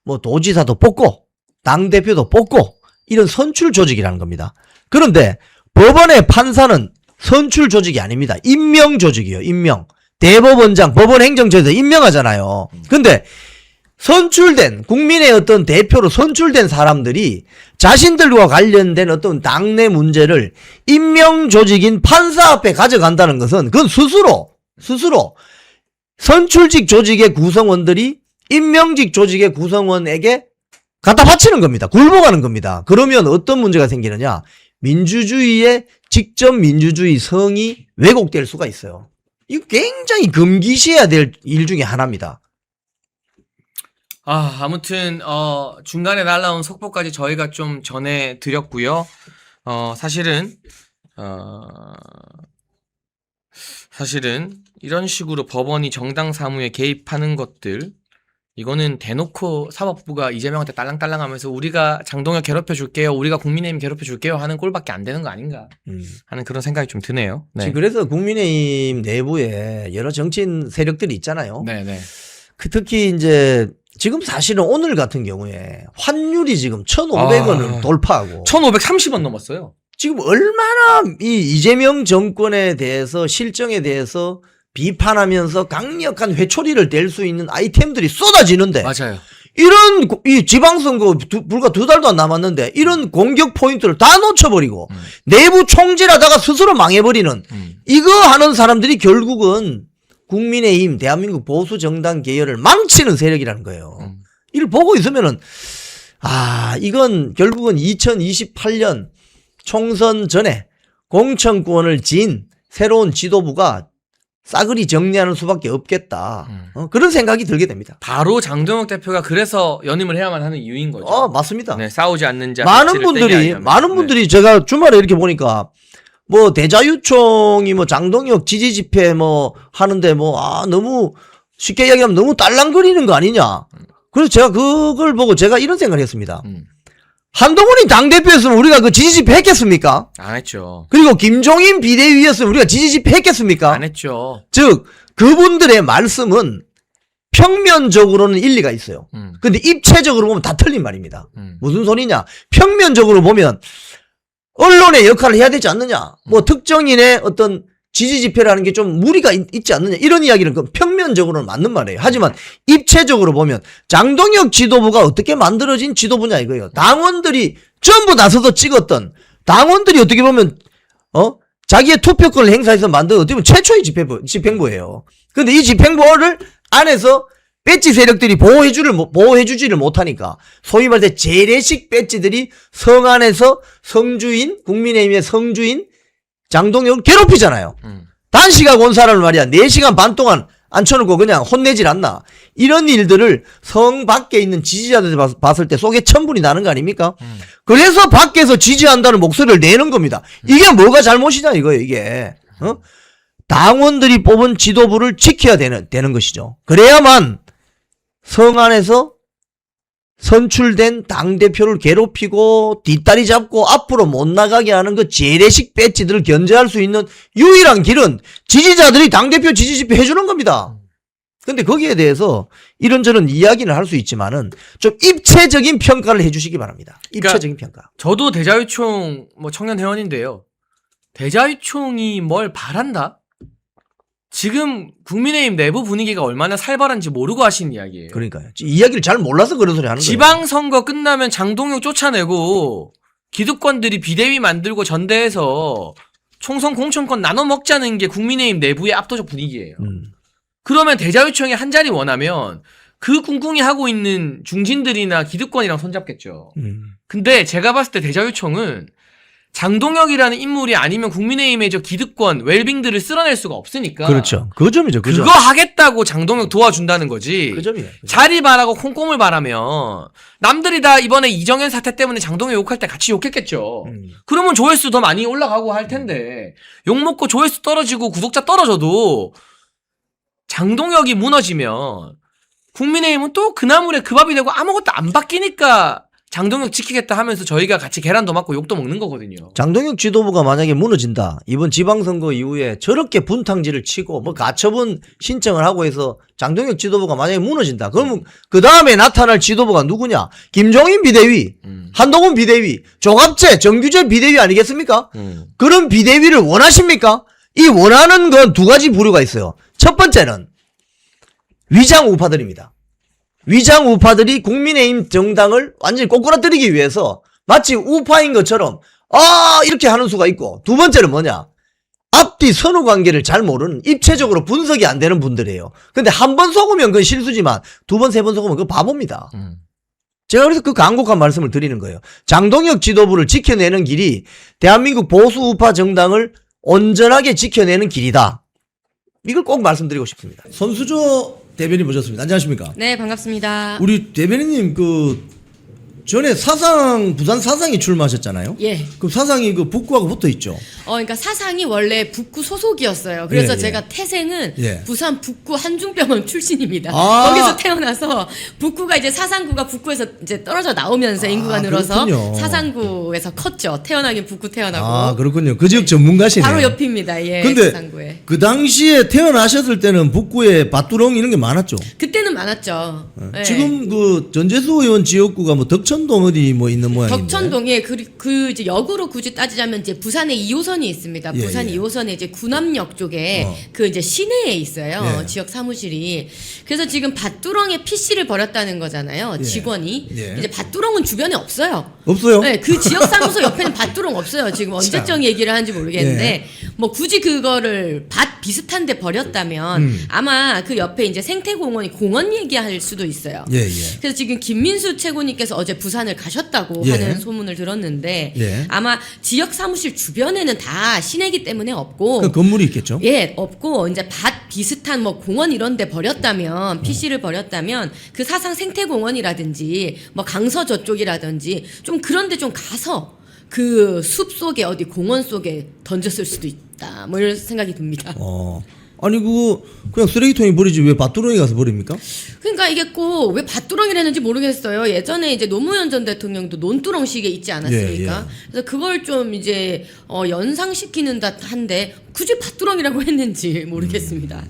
뭐 도지사도 뽑고 당대표도 뽑고 이런 선출 조직이라는 겁니다. 그런데 법원의 판사는 선출 조직이 아닙니다. 임명 조직이에요. 임명. 대법원장, 법원행정처에서 임명하잖아요. 근데 선출된 국민의 어떤 대표로 선출된 사람들이 자신들과 관련된 어떤 당내 문제를 임명 조직인 판사 앞에 가져간다는 것은 그건 스스로 선출직 조직의 구성원들이 임명직 조직의 구성원에게 갖다 바치는 겁니다. 굴복하는 겁니다. 그러면 어떤 문제가 생기느냐? 민주주의의 직접 민주주의 성이 왜곡될 수가 있어요. 이거 굉장히 금기시해야 될 일 중에 하나입니다. 아무튼 중간에 날라온 속보까지 저희가 좀 전해드렸고요. 사실은 이런 식으로 법원이 정당 사무에 개입하는 것들 이거는 대놓고 사법부가 이재명한테 딸랑딸랑하면서 우리가 장동혁 괴롭혀줄게요, 우리가 국민의힘 괴롭혀줄게요 하는 꼴밖에 안 되는 거 아닌가 하는 그런 생각이 좀 드네요. 네. 그래서 국민의힘 내부에 여러 정치인 세력들이 있잖아요. 네네. 특히 이제 지금 사실은 오늘 같은 경우에 환율이 지금 1,500원을 돌파하고 1,530원 넘었어요. 지금 얼마나 이 이재명 정권에 대해서 실정에 대해서 비판하면서 강력한 회초리를 댈 수 있는 아이템들이 쏟아지는데 맞아요. 이런 이 지방선거 불과 2달도 안 남았는데 이런 공격 포인트를 다 놓쳐버리고 내부 총질하다가 스스로 망해버리는 이거 하는 사람들이 결국은 국민의힘 대한민국 보수 정당 계열을 망치는 세력이라는 거예요. 이를 보고 있으면은 이건 결국은 2028년 총선 전에 공천권을 진 새로운 지도부가 싸그리 정리하는 수밖에 없겠다. 그런 생각이 들게 됩니다. 바로 장동혁 대표가 그래서 연임을 해야만 하는 이유인 거죠. 맞습니다. 네, 싸우지 않는 자. 많은 분들이 제가 주말에 이렇게 보니까 뭐 대자유총이 뭐 장동혁 지지 집회 뭐 하는데 너무 쉽게 이야기하면 너무 딸랑거리는 거 아니냐. 그래서 제가 그걸 보고 제가 이런 생각을 했습니다. 한동훈이 당대표였으면 우리가 그 지지 집회 했겠습니까? 안 했죠. 그리고 김종인 비대위였으면 우리가 지지 집회 했겠습니까? 안 했죠. 즉 그분들의 말씀은 평면적으로는 일리가 있어요. 근데 입체적으로 보면 다 틀린 말입니다. 무슨 소리냐? 평면적으로 보면 언론의 역할을 해야 되지 않느냐? 뭐 특정인의 어떤 지지 집회라는 게 좀 무리가 있지 않느냐? 이런 이야기는 그 평면적으로는 맞는 말이에요. 하지만 입체적으로 보면 장동혁 지도부가 어떻게 만들어진 지도부냐 이거예요. 당원들이 전부 나서서 찍었던 당원들이 어떻게 보면 자기의 투표권을 행사해서 만든 어떻게 보면 최초의 집행부예요. 근데 이 집행부를 안에서 배지 세력들이 보호해주지를 못하니까 소위 말해 재래식 배지들이 성 안에서 성주인, 국민의힘의 성주인 장동혁을 괴롭히잖아요. 단식하고 온 사람을 말이야 4시간 반 동안 앉혀놓고 그냥 혼내질 않나. 이런 일들을 성 밖에 있는 지지자들 봤을 때 속에 천분이 나는 거 아닙니까? 그래서 밖에서 지지한다는 목소리를 내는 겁니다. 이게 뭐가 잘못이냐 이거예요 이게. 당원들이 뽑은 지도부를 지켜야 되는 것이죠. 그래야만 성 안에서 선출된 당대표를 괴롭히고 뒷다리 잡고 앞으로 못 나가게 하는 그 재래식 배지들을 견제할 수 있는 유일한 길은 지지자들이 당대표 지지 집회 해주는 겁니다. 근데 거기에 대해서 이런저런 이야기는 할 수 있지만은 좀 입체적인 평가를 해주시기 바랍니다. 입체적인 평가. 저도 대자유총 뭐 청년 회원인데요. 대자유총이 뭘 바란다? 지금 국민의힘 내부 분위기가 얼마나 살벌한지 모르고 하신 이야기예요. 그러니까요. 이야기를 잘 몰라서 그런 소리 하는 거예요. 지방선거 끝나면 장동혁 쫓아내고 기득권들이 비대위 만들고 전대해서 총선 공천권 나눠 먹자는 게 국민의힘 내부의 압도적 분위기예요. 그러면 대자유총이 한 자리 원하면 그 꿍꿍이 하고 있는 중진들이나 기득권이랑 손잡겠죠. 근데 제가 봤을 때 대자유총은 장동혁이라는 인물이 아니면 국민의힘의 저 기득권, 웰빙들을 쓸어낼 수가 없으니까. 그렇죠. 그 점이죠. 그 그거 하겠다고 장동혁 도와준다는 거지. 그 점이에요. 자리 바라고 콩고물 바라면 남들이 다 이번에 이정현 사태 때문에 장동혁 욕할 때 같이 욕했겠죠. 그러면 조회수 더 많이 올라가고 할 텐데 욕먹고 조회수 떨어지고 구독자 떨어져도 장동혁이 무너지면 국민의힘은 또 그 나물에 그 밥이 되고 아무것도 안 바뀌니까 장동혁 지키겠다 하면서 저희가 같이 계란도 맞고 욕도 먹는 거거든요. 장동혁 지도부가 만약에 무너진다. 이번 지방선거 이후에 저렇게 분탕질을 치고 뭐 가처분 신청을 하고 해서 장동혁 지도부가 만약에 무너진다. 그러면 그 다음에 나타날 지도부가 누구냐? 김종인 비대위, 한동훈 비대위, 조갑재, 정규재 비대위 아니겠습니까? 그런 비대위를 원하십니까? 이 원하는 건 두 가지 부류가 있어요. 첫 번째는 위장 우파들입니다. 위장 우파들이 국민의힘 정당을 완전히 꼬꾸라뜨리기 위해서 마치 우파인 것처럼 이렇게 하는 수가 있고, 두 번째는 뭐냐? 앞뒤 선후 관계를 잘 모르는 입체적으로 분석이 안 되는 분들이에요. 근데 한 번 속으면 그건 실수지만 두 번, 세 번 속으면 그건 바보입니다. 제가 그래서 그 간곡한 말씀을 드리는 거예요. 장동혁 지도부를 지켜내는 길이 대한민국 보수 우파 정당을 온전하게 지켜내는 길이다. 이걸 꼭 말씀드리고 싶습니다. 손수조 대변인 모셨습니다. 안녕하십니까? 네, 반갑습니다. 우리 대변인님 전에 부산 사상이 출마하셨잖아요. 예. 그럼 사상이 북구하고 붙어 있죠. 그러니까 사상이 원래 북구 소속이었어요. 그래서 예, 예. 제가 태생은 예. 부산 북구 한중병원 출신입니다. 아. 거기서 태어나서 북구가 이제 사상구가 북구에서 이제 떨어져 나오면서 인구가 늘어서 그렇군요. 사상구에서 컸죠. 태어나긴 북구 태어나고. 그렇군요. 그 지역 전문가시네요. 바로 옆입니다. 예. 근데 사상구에. 그 당시에 태어나셨을 때는 북구에 밭두렁 이런 게 많았죠. 그때는 많았죠. 예. 지금 전재수 의원 지역구가 덕천동 어디 있는 모양인데. 덕천동에 그 이제 역으로 굳이 따지자면 이제 부산에 2호선이 있습니다. 예, 부산 예. 2호선에 이제 군함역 쪽에 그 이제 시내에 있어요. 예. 지역 사무실이. 그래서 지금 밭두렁에 PC를 버렸다는 거잖아요. 예. 직원이. 예. 이제 밭두렁은 주변에 없어요. 없어요? 네, 그 지역 사무소 옆에는 밭두렁 없어요. 지금 언제적 얘기를 하는지 모르겠는데 뭐 굳이 그거를 밭 비슷한데 버렸다면 아마 그 옆에 이제 생태공원이 공원 얘기할 수도 있어요. 예, 예. 그래서 지금 김민수 최고님께서 어제 부산을 가셨다고 예. 하는 소문을 들었는데 예. 아마 지역 사무실 주변에는 다 시내기 때문에 없고 그 건물이 있겠죠. 예, 없고 이제 밭 비슷한 뭐 공원 이런 데 버렸다면 PC를 버렸다면 그 사상 생태공원이라든지 뭐 강서 저쪽이라든지 좀 그런 데 좀 가서 그 숲 속에 어디 공원 속에 던졌을 수도 있다. 뭐 이런 생각이 듭니다. 아니 그냥 쓰레기통에 버리지 왜 밭두렁에 가서 버립니까? 그러니까 이게 꼭 왜 밭두렁이라는지 모르겠어요. 예전에 이제 노무현 전 대통령도 논두렁식에 있지 않았습니까? 예. 그래서 그걸 좀 이제 연상시키는 듯한데 굳이 밭두렁이라고 했는지 모르겠습니다.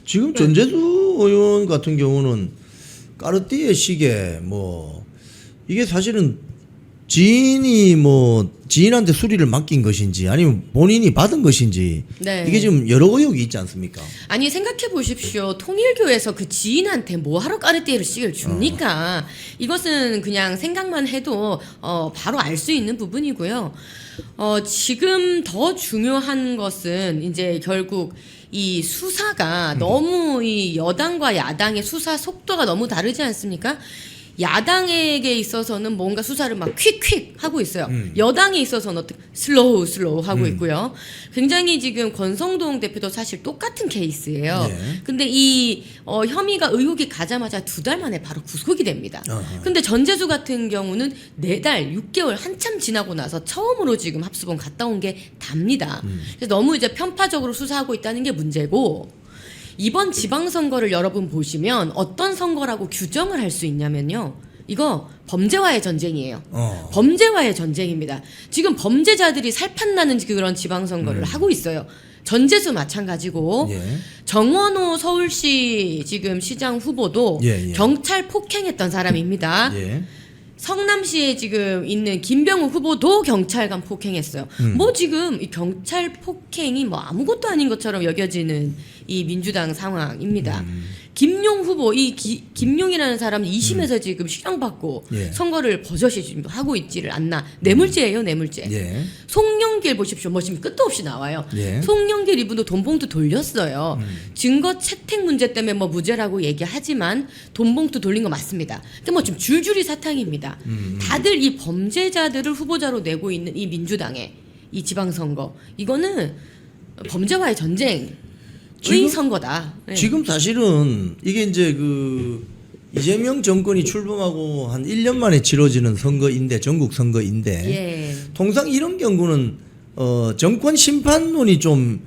지금 전재수 의원 같은 경우는 까르띠에 시계 이게 사실은 지인이 뭐 지인한테 수리를 맡긴 것인지 아니면 본인이 받은 것인지 네. 이게 지금 여러 의혹이 있지 않습니까? 아니 생각해 보십시오. 통일교에서 그 지인한테 뭐 하러 까르띠에를 줍니까? 이것은 그냥 생각만 해도 바로 알 수 있는 부분이고요. 지금 더 중요한 것은 이제 결국 이 수사가 너무 이 여당과 야당의 수사 속도가 너무 다르지 않습니까? 야당에게 있어서는 뭔가 수사를 막 퀵퀵 하고 있어요. 여당에 있어서는 어떻게 슬로우 하고 있고요. 굉장히 지금 권성동 대표도 사실 똑같은 케이스예요. 네. 근데 이 혐의가 의혹이 가자마자 2달 만에 바로 구속이 됩니다. 근데 전재수 같은 경우는 4달, 6개월 한참 지나고 나서 처음으로 지금 합수본 갔다 온 게 답니다. 그래서 너무 이제 편파적으로 수사하고 있다는 게 문제고 이번 지방선거를 여러분 보시면 어떤 선거라고 규정을 할 수 있냐면요. 이거 범죄와의 전쟁이에요. 범죄와의 전쟁입니다. 지금 범죄자들이 살판나는 그런 지방선거를 하고 있어요. 전재수 마찬가지고 예. 정원호 서울시 지금 시장 후보도 예. 경찰 폭행했던 사람입니다. 예. 성남시에 지금 있는 김병우 후보도 경찰관 폭행했어요. 뭐 지금 이 경찰 폭행이 뭐 아무것도 아닌 것처럼 여겨지는 이 민주당 상황입니다. 김용 후보, 김용이라는 사람은 2심에서 지금 실형받고 예. 선거를 버젓이 지금 하고 있지를 않나. 뇌물죄예요, 뇌물죄. 예. 송영길 보십시오. 뭐 지금 끝도 없이 나와요. 예. 송영길 이분도 돈봉투 돌렸어요. 증거 채택 문제 때문에 뭐 무죄라고 얘기하지만 돈봉투 돌린 거 맞습니다. 근데 뭐 지금 줄줄이 사탕입니다. 다들 이 범죄자들을 후보자로 내고 있는 이 민주당의 이 지방선거 이거는 범죄와의 전쟁. 의 선거다. 네. 지금 사실은 이게 이제 그 이재명 정권이 출범하고 한 1년 만에 치러지는 선거인데 전국 선거인데 예. 통상 이런 경우는 정권 심판론이 좀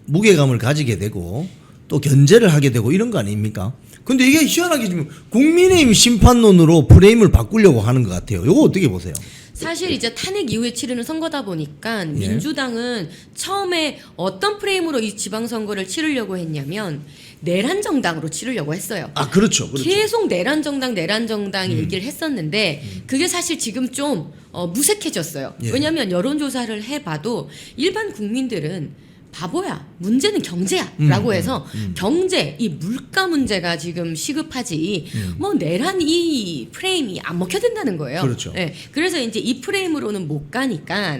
무게감을 가지게 되고 또 견제를 하게 되고 이런 거 아닙니까? 근데 이게 희한하게 지금 국민의힘 심판론으로 프레임을 바꾸려고 하는 것 같아요. 이거 어떻게 보세요? 사실 이제 탄핵 이후에 치르는 선거다 보니까 민주당은 처음에 어떤 프레임으로 이 지방선거를 치르려고 했냐면 내란 정당으로 치르려고 했어요. 아 그렇죠. 계속 내란 정당 얘기를 했었는데 그게 사실 지금 좀 무색해졌어요. 예. 왜냐하면 여론조사를 해봐도 일반 국민들은 바보야. 문제는 경제야. 라고 해서 경제, 이 물가 문제가 지금 시급하지. 뭐 내란 이 프레임이 안 먹혀든다는 거예요. 그렇죠. 네. 그래서 이제 이 프레임으로는 못 가니까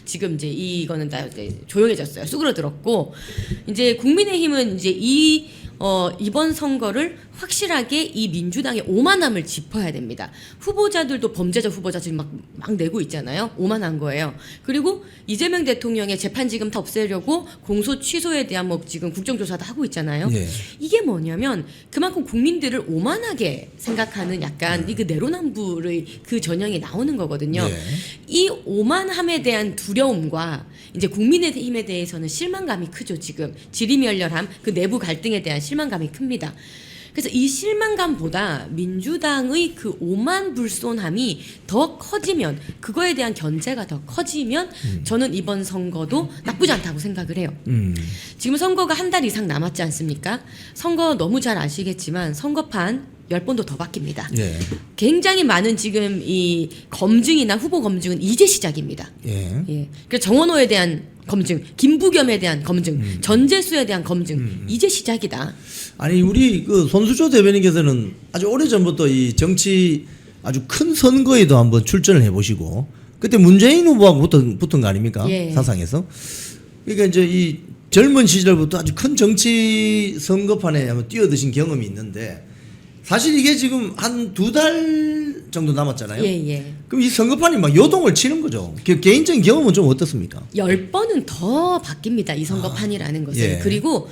지금 이제 이거는 다 이제 조용해졌어요. 쑥으로들었고 이제 국민의힘은 이제 이번 선거를 확실하게 이 민주당의 오만함을 짚어야 됩니다. 후보자들도 범죄자 후보자 지금 막 내고 있잖아요. 오만한 거예요. 그리고 이재명 대통령의 재판 지금 다 없애려고 공소 취소에 대한 뭐 지금 국정조사도 하고 있잖아요. 예. 이게 뭐냐면 그만큼 국민들을 오만하게 생각하는 약간 그 내로남불의 그 전형이 나오는 거거든요. 예. 이 오만함에 대한 두려움과 이제 국민의힘에 대해서는 실망감이 크죠. 지금 지리멸렬함 그 내부 갈등에 대한 실망감이 큽니다. 그래서 이 실망감보다 민주당의 그 오만불손함이 더 커지면 그거에 대한 견제가 더 커지면 저는 이번 선거도 나쁘지 않다고 생각을 해요. 지금 선거가 한 달 이상 남았지 않습니까? 선거 너무 잘 아시겠지만 선거판 10번도 더 바뀝니다. 예. 굉장히 많은 지금 이 검증이나 후보 검증은 이제 시작입니다. 예. 예. 그래서 정원호에 대한 검증, 김부겸에 대한 검증, 전재수에 대한 검증 이제 시작이다. 아니 우리 그 손수조 대변인께서는 아주 오래 전부터 이 정치 아주 큰 선거에도 한번 출전을 해보시고 그때 문재인 후보하고 붙은 거 아닙니까? 예. 사상에서. 그러니까 이제 이 젊은 시절부터 아주 큰 정치 선거판에 한번 뛰어드신 경험이 있는데 사실 이게 지금 한 2달 정도 남았잖아요. 예. 그럼 이 선거판이 막 요동을 치는 거죠. 개인적인 경험은 좀 어떻습니까? 10번은 더 바뀝니다. 이 선거판이라는 것은. 예. 그리고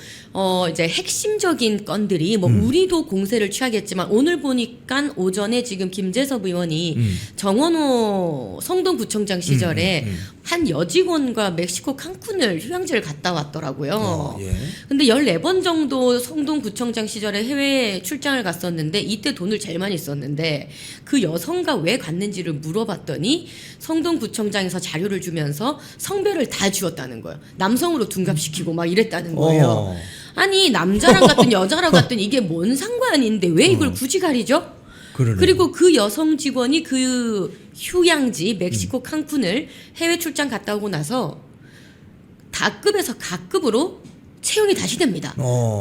이제 핵심적인 건들이 뭐 우리도 공세를 취하겠지만 오늘 보니까 오전에 지금 김재섭 의원이 정원호 성동구청장 시절에 한 여직원과 멕시코 칸쿤을 휴양지를 갔다 왔더라고요. 예. 근데 14번 정도 성동구청장 시절에 해외 출장을 갔었는데 이때 돈을 제일 많이 썼는데 그 여성과 왜 갔는지를 물어봤더니 성동구청장에서 자료를 주면서 성별을 다 지웠다는 거예요. 남성으로 둔갑시키고 막 이랬다는 거예요. 아니 남자랑 같은 여자랑 같은 이게 뭔 상관인데 왜 이걸 굳이 가리죠? 그러네요. 그리고 그 여성 직원이 그 휴양지 멕시코 칸쿤을 해외 출장 갔다 오고 나서 다급에서 가급으로 채용이 다시 됩니다.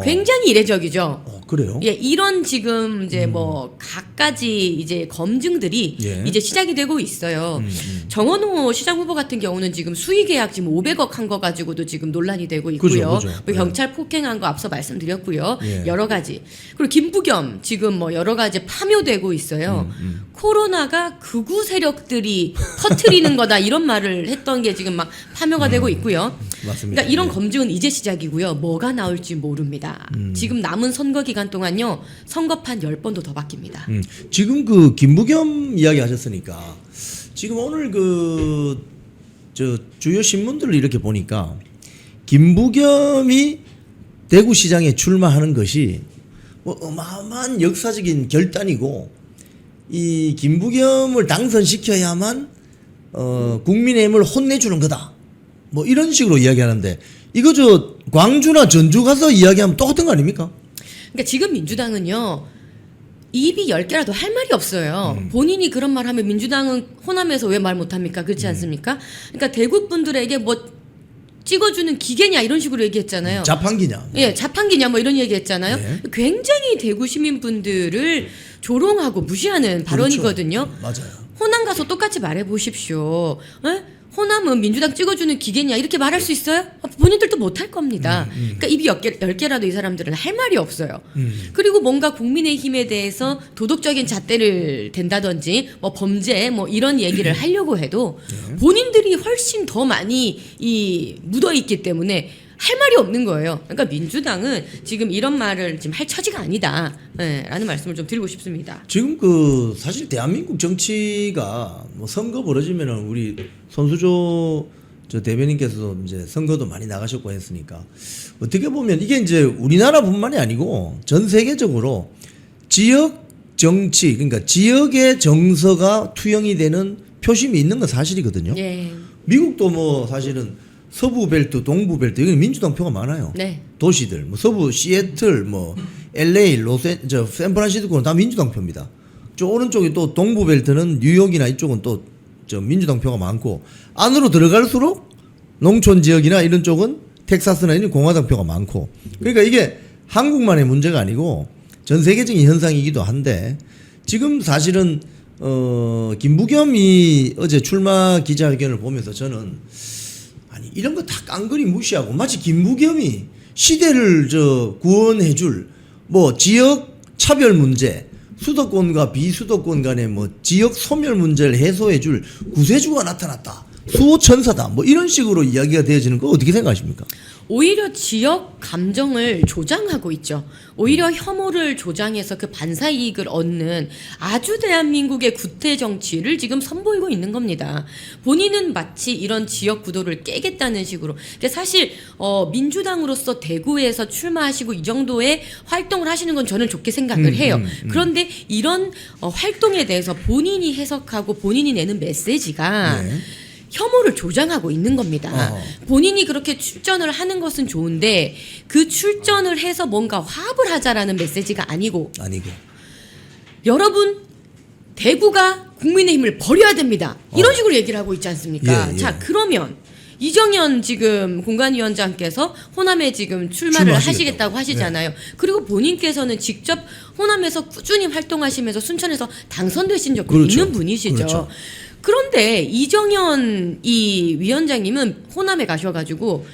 굉장히 이례적이죠. 그래요? 예, 이런 지금 이제 뭐 각가지 이제 검증들이 예. 이제 시작이 되고 있어요. 정원호 시장 후보 같은 경우는 지금 수의 계약 지금 500억 한 거 가지고도 지금 논란이 되고 있고요. 그죠. 뭐 경찰 폭행한 거 앞서 말씀드렸고요. 예. 여러 가지. 그리고 김부겸 지금 뭐 여러 가지 파묘되고 있어요. 코로나가 극우 세력들이 터트리는 거다 이런 말을 했던 게 지금 막 파묘가 되고 있고요. 맞습니다. 그러니까 이런 예. 검증은 이제 시작이고요. 뭐가 나올지 모릅니다. 지금 남은 선거 기간 동안요. 선거판 10번도 더 바뀝니다. 지금 그 김부겸 이야기 하셨으니까 지금 오늘 저 주요 신문들을 이렇게 보니까 김부겸이 대구시장에 출마하는 것이 뭐 어마어마한 역사적인 결단이고 이 김부겸을 당선시켜야만 국민의힘을 혼내주는 거다. 뭐 이런 식으로 이야기하는데 이거 저 광주나 전주 가서 이야기하면 똑같은 거 아닙니까? 그러니까 지금 민주당은요. 입이 10개라도 할 말이 없어요. 본인이 그런 말 하면 민주당은 호남에서 왜 말 못합니까? 그렇지 않습니까? 그러니까 대구 분들에게 뭐 찍어주는 기계냐 이런 식으로 얘기했잖아요. 자판기냐? 예, 자판기냐 뭐 이런 얘기했잖아요. 네. 굉장히 대구 시민분들을 조롱하고 무시하는 발언이거든요. 그렇죠. 맞아요. 호남 가서 똑같이 말해 보십시오. 에? 호남은 민주당 찍어주는 기계냐 이렇게 말할 수 있어요? 본인들도 못할 겁니다. 그러니까 입이 10개라도 이 사람들은 할 말이 없어요. 그리고 뭔가 국민의힘에 대해서 도덕적인 잣대를 댄다든지 뭐 범죄 뭐 이런 얘기를 하려고 해도 본인들이 훨씬 더 많이 묻어 있기 때문에 할 말이 없는 거예요. 그러니까 민주당은 지금 이런 말을 지금 할 처지가 아니다. 네, 라는 말씀을 좀 드리고 싶습니다. 지금 그 사실 대한민국 정치가 뭐 선거 벌어지면은 우리 손수조 저 대변인께서도 이제 선거도 많이 나가셨고 했으니까 어떻게 보면 이게 이제 우리나라뿐만이 아니고 전 세계적으로 지역 정치 그러니까 지역의 정서가 투영이 되는 표심이 있는 건 사실이거든요. 네. 미국도 뭐 사실은 서부 벨트, 동부 벨트 여기는 민주당 표가 많아요. 네. 도시들 뭐 서부 시애틀 뭐 LA, 샌프란시스코는 다 민주당 표입니다. 저 오른쪽에 또 동부 벨트는 뉴욕이나 이쪽은 또 저 민주당 표가 많고 안으로 들어갈수록 농촌 지역이나 이런 쪽은 텍사스나 이런 공화당 표가 많고 그러니까 이게 한국만의 문제가 아니고 전 세계적인 현상이기도 한데 지금 사실은 김부겸이 어제 출마 기자회견을 보면서 저는 아니 이런 거 다 깡그리 무시하고 마치 김부겸이 시대를 구원해줄 뭐 지역 차별 문제 수도권과 비수도권 간의 뭐 지역 소멸 문제를 해소해줄 구세주가 나타났다 수호천사다 뭐 이런 식으로 이야기가 되어지는 거 어떻게 생각하십니까? 오히려 지역 감정을 조장하고 있죠. 오히려 혐오를 조장해서 그 반사 이익을 얻는 아주 대한민국의 구태 정치를 지금 선보이고 있는 겁니다. 본인은 마치 이런 지역 구도를 깨겠다는 식으로. 사실 민주당으로서 대구에서 출마하시고 이 정도의 활동을 하시는 건 저는 좋게 생각을 해요. 그런데 이런 활동에 대해서 본인이 해석하고 본인이 내는 메시지가 네. 혐오를 조장하고 있는 겁니다. 본인이 그렇게 출전을 하는 것은 좋은데 그 출전을 해서 뭔가 화합을 하자라는 메시지가 아니고 여러분 대구가 국민의힘을 버려야 됩니다. 이런 식으로 얘기를 하고 있지 않습니까? 예. 자 그러면 이정현 지금 공관위원장께서 호남에 지금 출마를 하시겠다고 하시잖아요. 그리고 본인께서는 직접 호남에서 꾸준히 활동하시면서 순천에서 당선되신 적도 있는 분이시죠. 그렇죠. 그런데 이정현 이 위원장님은 호남에 가셔가지고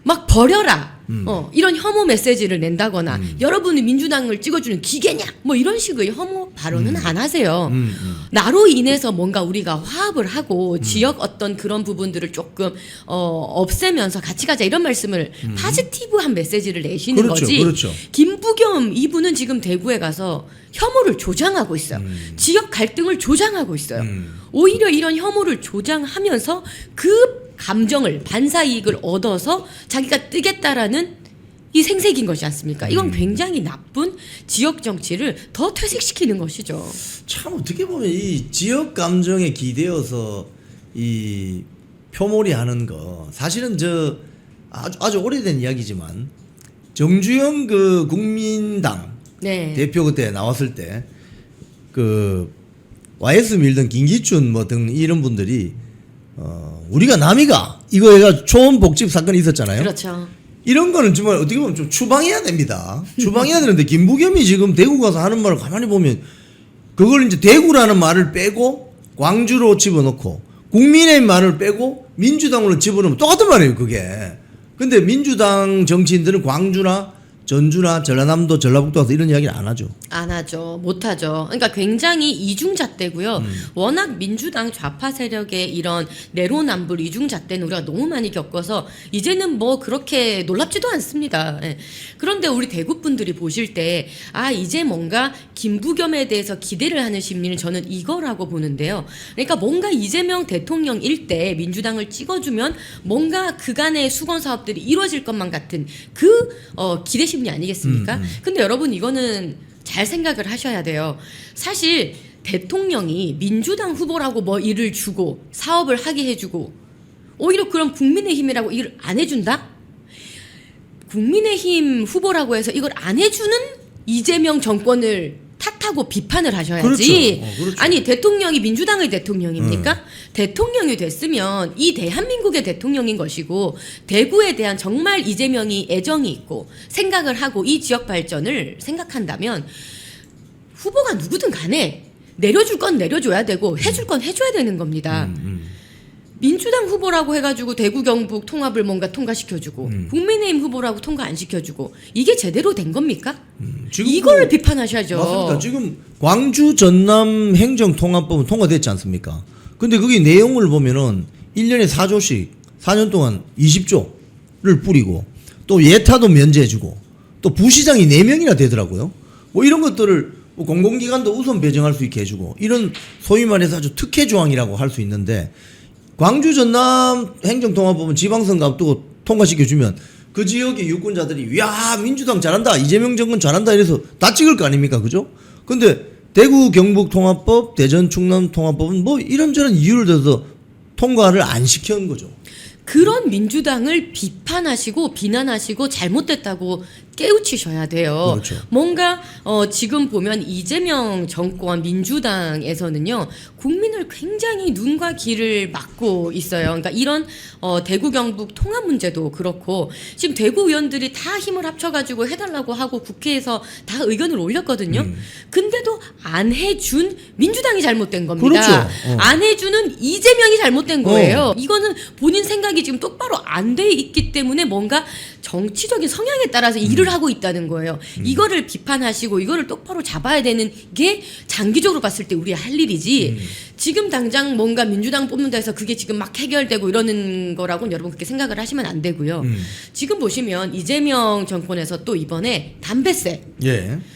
막 버려라 이런 혐오 메시지를 낸다거나 여러분이 민주당을 찍어주는 기계냐 뭐 이런 식의 혐오 발언은 안 하세요. 나로 인해서 뭔가 우리가 화합을 하고 지역 어떤 그런 부분들을 조금 없애면서 같이 가자 이런 말씀을 파지티브한 메시지를 내시는 거지. 그렇죠. 김부겸 이분은 지금 대구에 가서 혐오를 조장하고 있어요. 지역 갈등을 조장하고 있어요. 오히려 이런 혐오를 조장하면서 그 감정을 반사 이익을 얻어서 자기가 뜨겠다라는 이 생색인 것이 않습니까? 이건 굉장히 나쁜 지역 정치를 더 퇴색시키는 것이죠. 참 어떻게 보면 이 지역 감정에 기대어서 이 표몰이 하는 거 사실은 저 아주 오래된 이야기지만 정주영 그 국민당 네. 대표 그때 나왔을 때 그 YS 밀던 김기춘 뭐 등 이런 분들이 우리가 남이가 이거 해가 초원 복집 사건이 있었잖아요. 그렇죠. 이런 거는 정말 어떻게 보면 좀 추방해야 됩니다. 추방해야 되는데 김부겸이 지금 대구 가서 하는 말을 가만히 보면 그걸 이제 대구라는 말을 빼고 광주로 집어넣고 국민의힘 말을 빼고 민주당으로 집어넣으면 똑같은 말이에요, 그게. 근데 민주당 정치인들은 광주나 전주나 전라남도, 전라북도 가서 이런 이야기를 안 하죠. 안 하죠. 못 하죠. 그러니까 굉장히 이중잣대고요. 워낙 민주당 좌파 세력의 이런 내로남불 이중잣대는 우리가 너무 많이 겪어서 이제는 뭐 그렇게 놀랍지도 않습니다. 예. 그런데 우리 대구 분들이 보실 때 이제 뭔가 김부겸에 대해서 기대를 하는 심리는 저는 이거라고 보는데요. 그러니까 뭔가 이재명 대통령 일대 민주당을 찍어주면 뭔가 그간의 수건 사업들이 이루어질 것만 같은 그 기대 심리 아니겠습니까? 근데 여러분 이거는 잘 생각을 하셔야 돼요. 사실 대통령이 민주당 후보라고 뭐 일을 주고 사업을 하게 해주고 오히려 그럼 국민의힘이라고 일을 안 해준다? 국민의힘 후보라고 해서 이걸 안 해주는 이재명 정권을 탓하고 비판을 하셔야지. 그렇죠. 아니 대통령이 민주당의 대통령입니까? 대통령이 됐으면 이 대한민국의 대통령인 것이고 대구에 대한 정말 이재명이 애정이 있고 생각을 하고 이 지역 발전을 생각한다면 후보가 누구든 간에 내려줄 건 내려줘야 되고 해줄 건 해줘야 되는 겁니다. 민주당 후보라고 해가지고 대구 경북 통합을 뭔가 통과시켜주고 국민의힘 후보라고 통과 안 시켜주고 이게 제대로 된 겁니까? 이걸 비판하셔야죠. 맞습니다. 지금 광주 전남 행정통합법은 통과됐지 않습니까? 근데 거기 내용을 보면은 1년에 4조씩 4년 동안 20조를 뿌리고 또 예타도 면제해주고 또 부시장이 4명이나 되더라고요. 뭐 이런 것들을 뭐 공공기관도 우선 배정할 수 있게 해주고 이런 소위 말해서 아주 특혜 조항이라고 할 수 있는데 광주 전남 행정통합법은 지방선거 앞두고 통과시켜주면 그 지역의 유권자들이 야 민주당 잘한다 이재명 정권 잘한다 이래서 다 찍을 거 아닙니까 그죠? 근데 대구 경북 통합법 대전 충남 통합법은 뭐 이런저런 이유를 들어서 통과를 안 시켜온 거죠. 그런 민주당을 비판하시고 비난하시고 잘못됐다고 깨우치셔야 돼요. 그렇죠. 뭔가 지금 보면 이재명 정권 민주당에서는요 국민을 굉장히 눈과 귀를 막고 있어요. 그러니까 이런 대구 경북 통합 문제도 그렇고 지금 대구 의원들이 다 힘을 합쳐가지고 해달라고 하고 국회에서 다 의견을 올렸거든요. 근데도 안 해준 민주당이 잘못된 겁니다. 그렇죠. 안 해주는 이재명이 잘못된 거예요. 이거는 본인 생각이 지금 똑바로 안 돼 있기 때문에 뭔가 정치적인 성향에 따라서 일을 하고 있다는 거예요. 이거를 비판하시고 이거를 똑바로 잡아야 되는 게 장기적으로 봤을 때 우리의 할 일이지 지금 당장 뭔가 민주당 뽑는다 해서 그게 지금 막 해결되고 이러는 거라고는 여러분 그렇게 생각을 하시면 안 되고요. 지금 보시면 이재명 정권에서 또 이번에 담배세,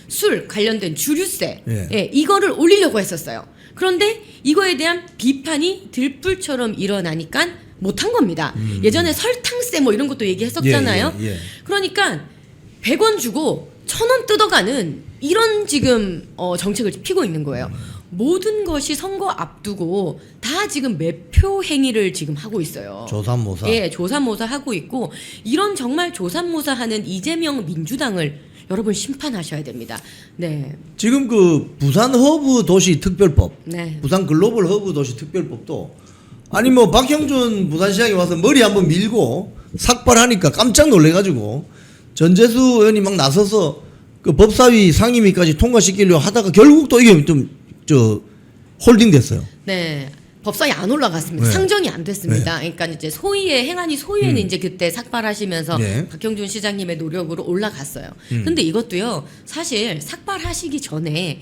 술 관련된 주류세 이거를 올리려고 했었어요. 그런데 이거에 대한 비판이 들불처럼 일어나니까 못한 겁니다. 예전에 설탕세 뭐 이런 것도 얘기했었잖아요. 그러니까 100원 주고 1000원 뜯어가는 이런 지금 정책을 피고 있는 거예요. 모든 것이 선거 앞두고 다 지금 매표 행위를 지금 하고 있어요. 조삼모사. 예, 조삼모사 하고 있고 이런 정말 조삼모사하는 이재명 민주당을 여러분 심판하셔야 됩니다. 네. 지금 그 부산 허브 도시 특별법, 네. 부산 글로벌 허브 도시 특별법도 아니 뭐 박형준 부산시장이 와서 머리 한번 밀고 삭발하니까 깜짝 놀래가지고 전재수 의원이 막 나서서 그 법사위 상임위까지 통과시키려고 하다가 결국 또 이게 좀 홀딩됐어요. 네. 법사위 안 올라갔습니다. 네. 상정이 안 됐습니다. 그러니까 이제 소위의 행안위 소위에는 이제 그때 삭발하시면서 박형준 시장님의 노력으로 올라갔어요. 근데 이것도요. 사실 삭발하시기 전에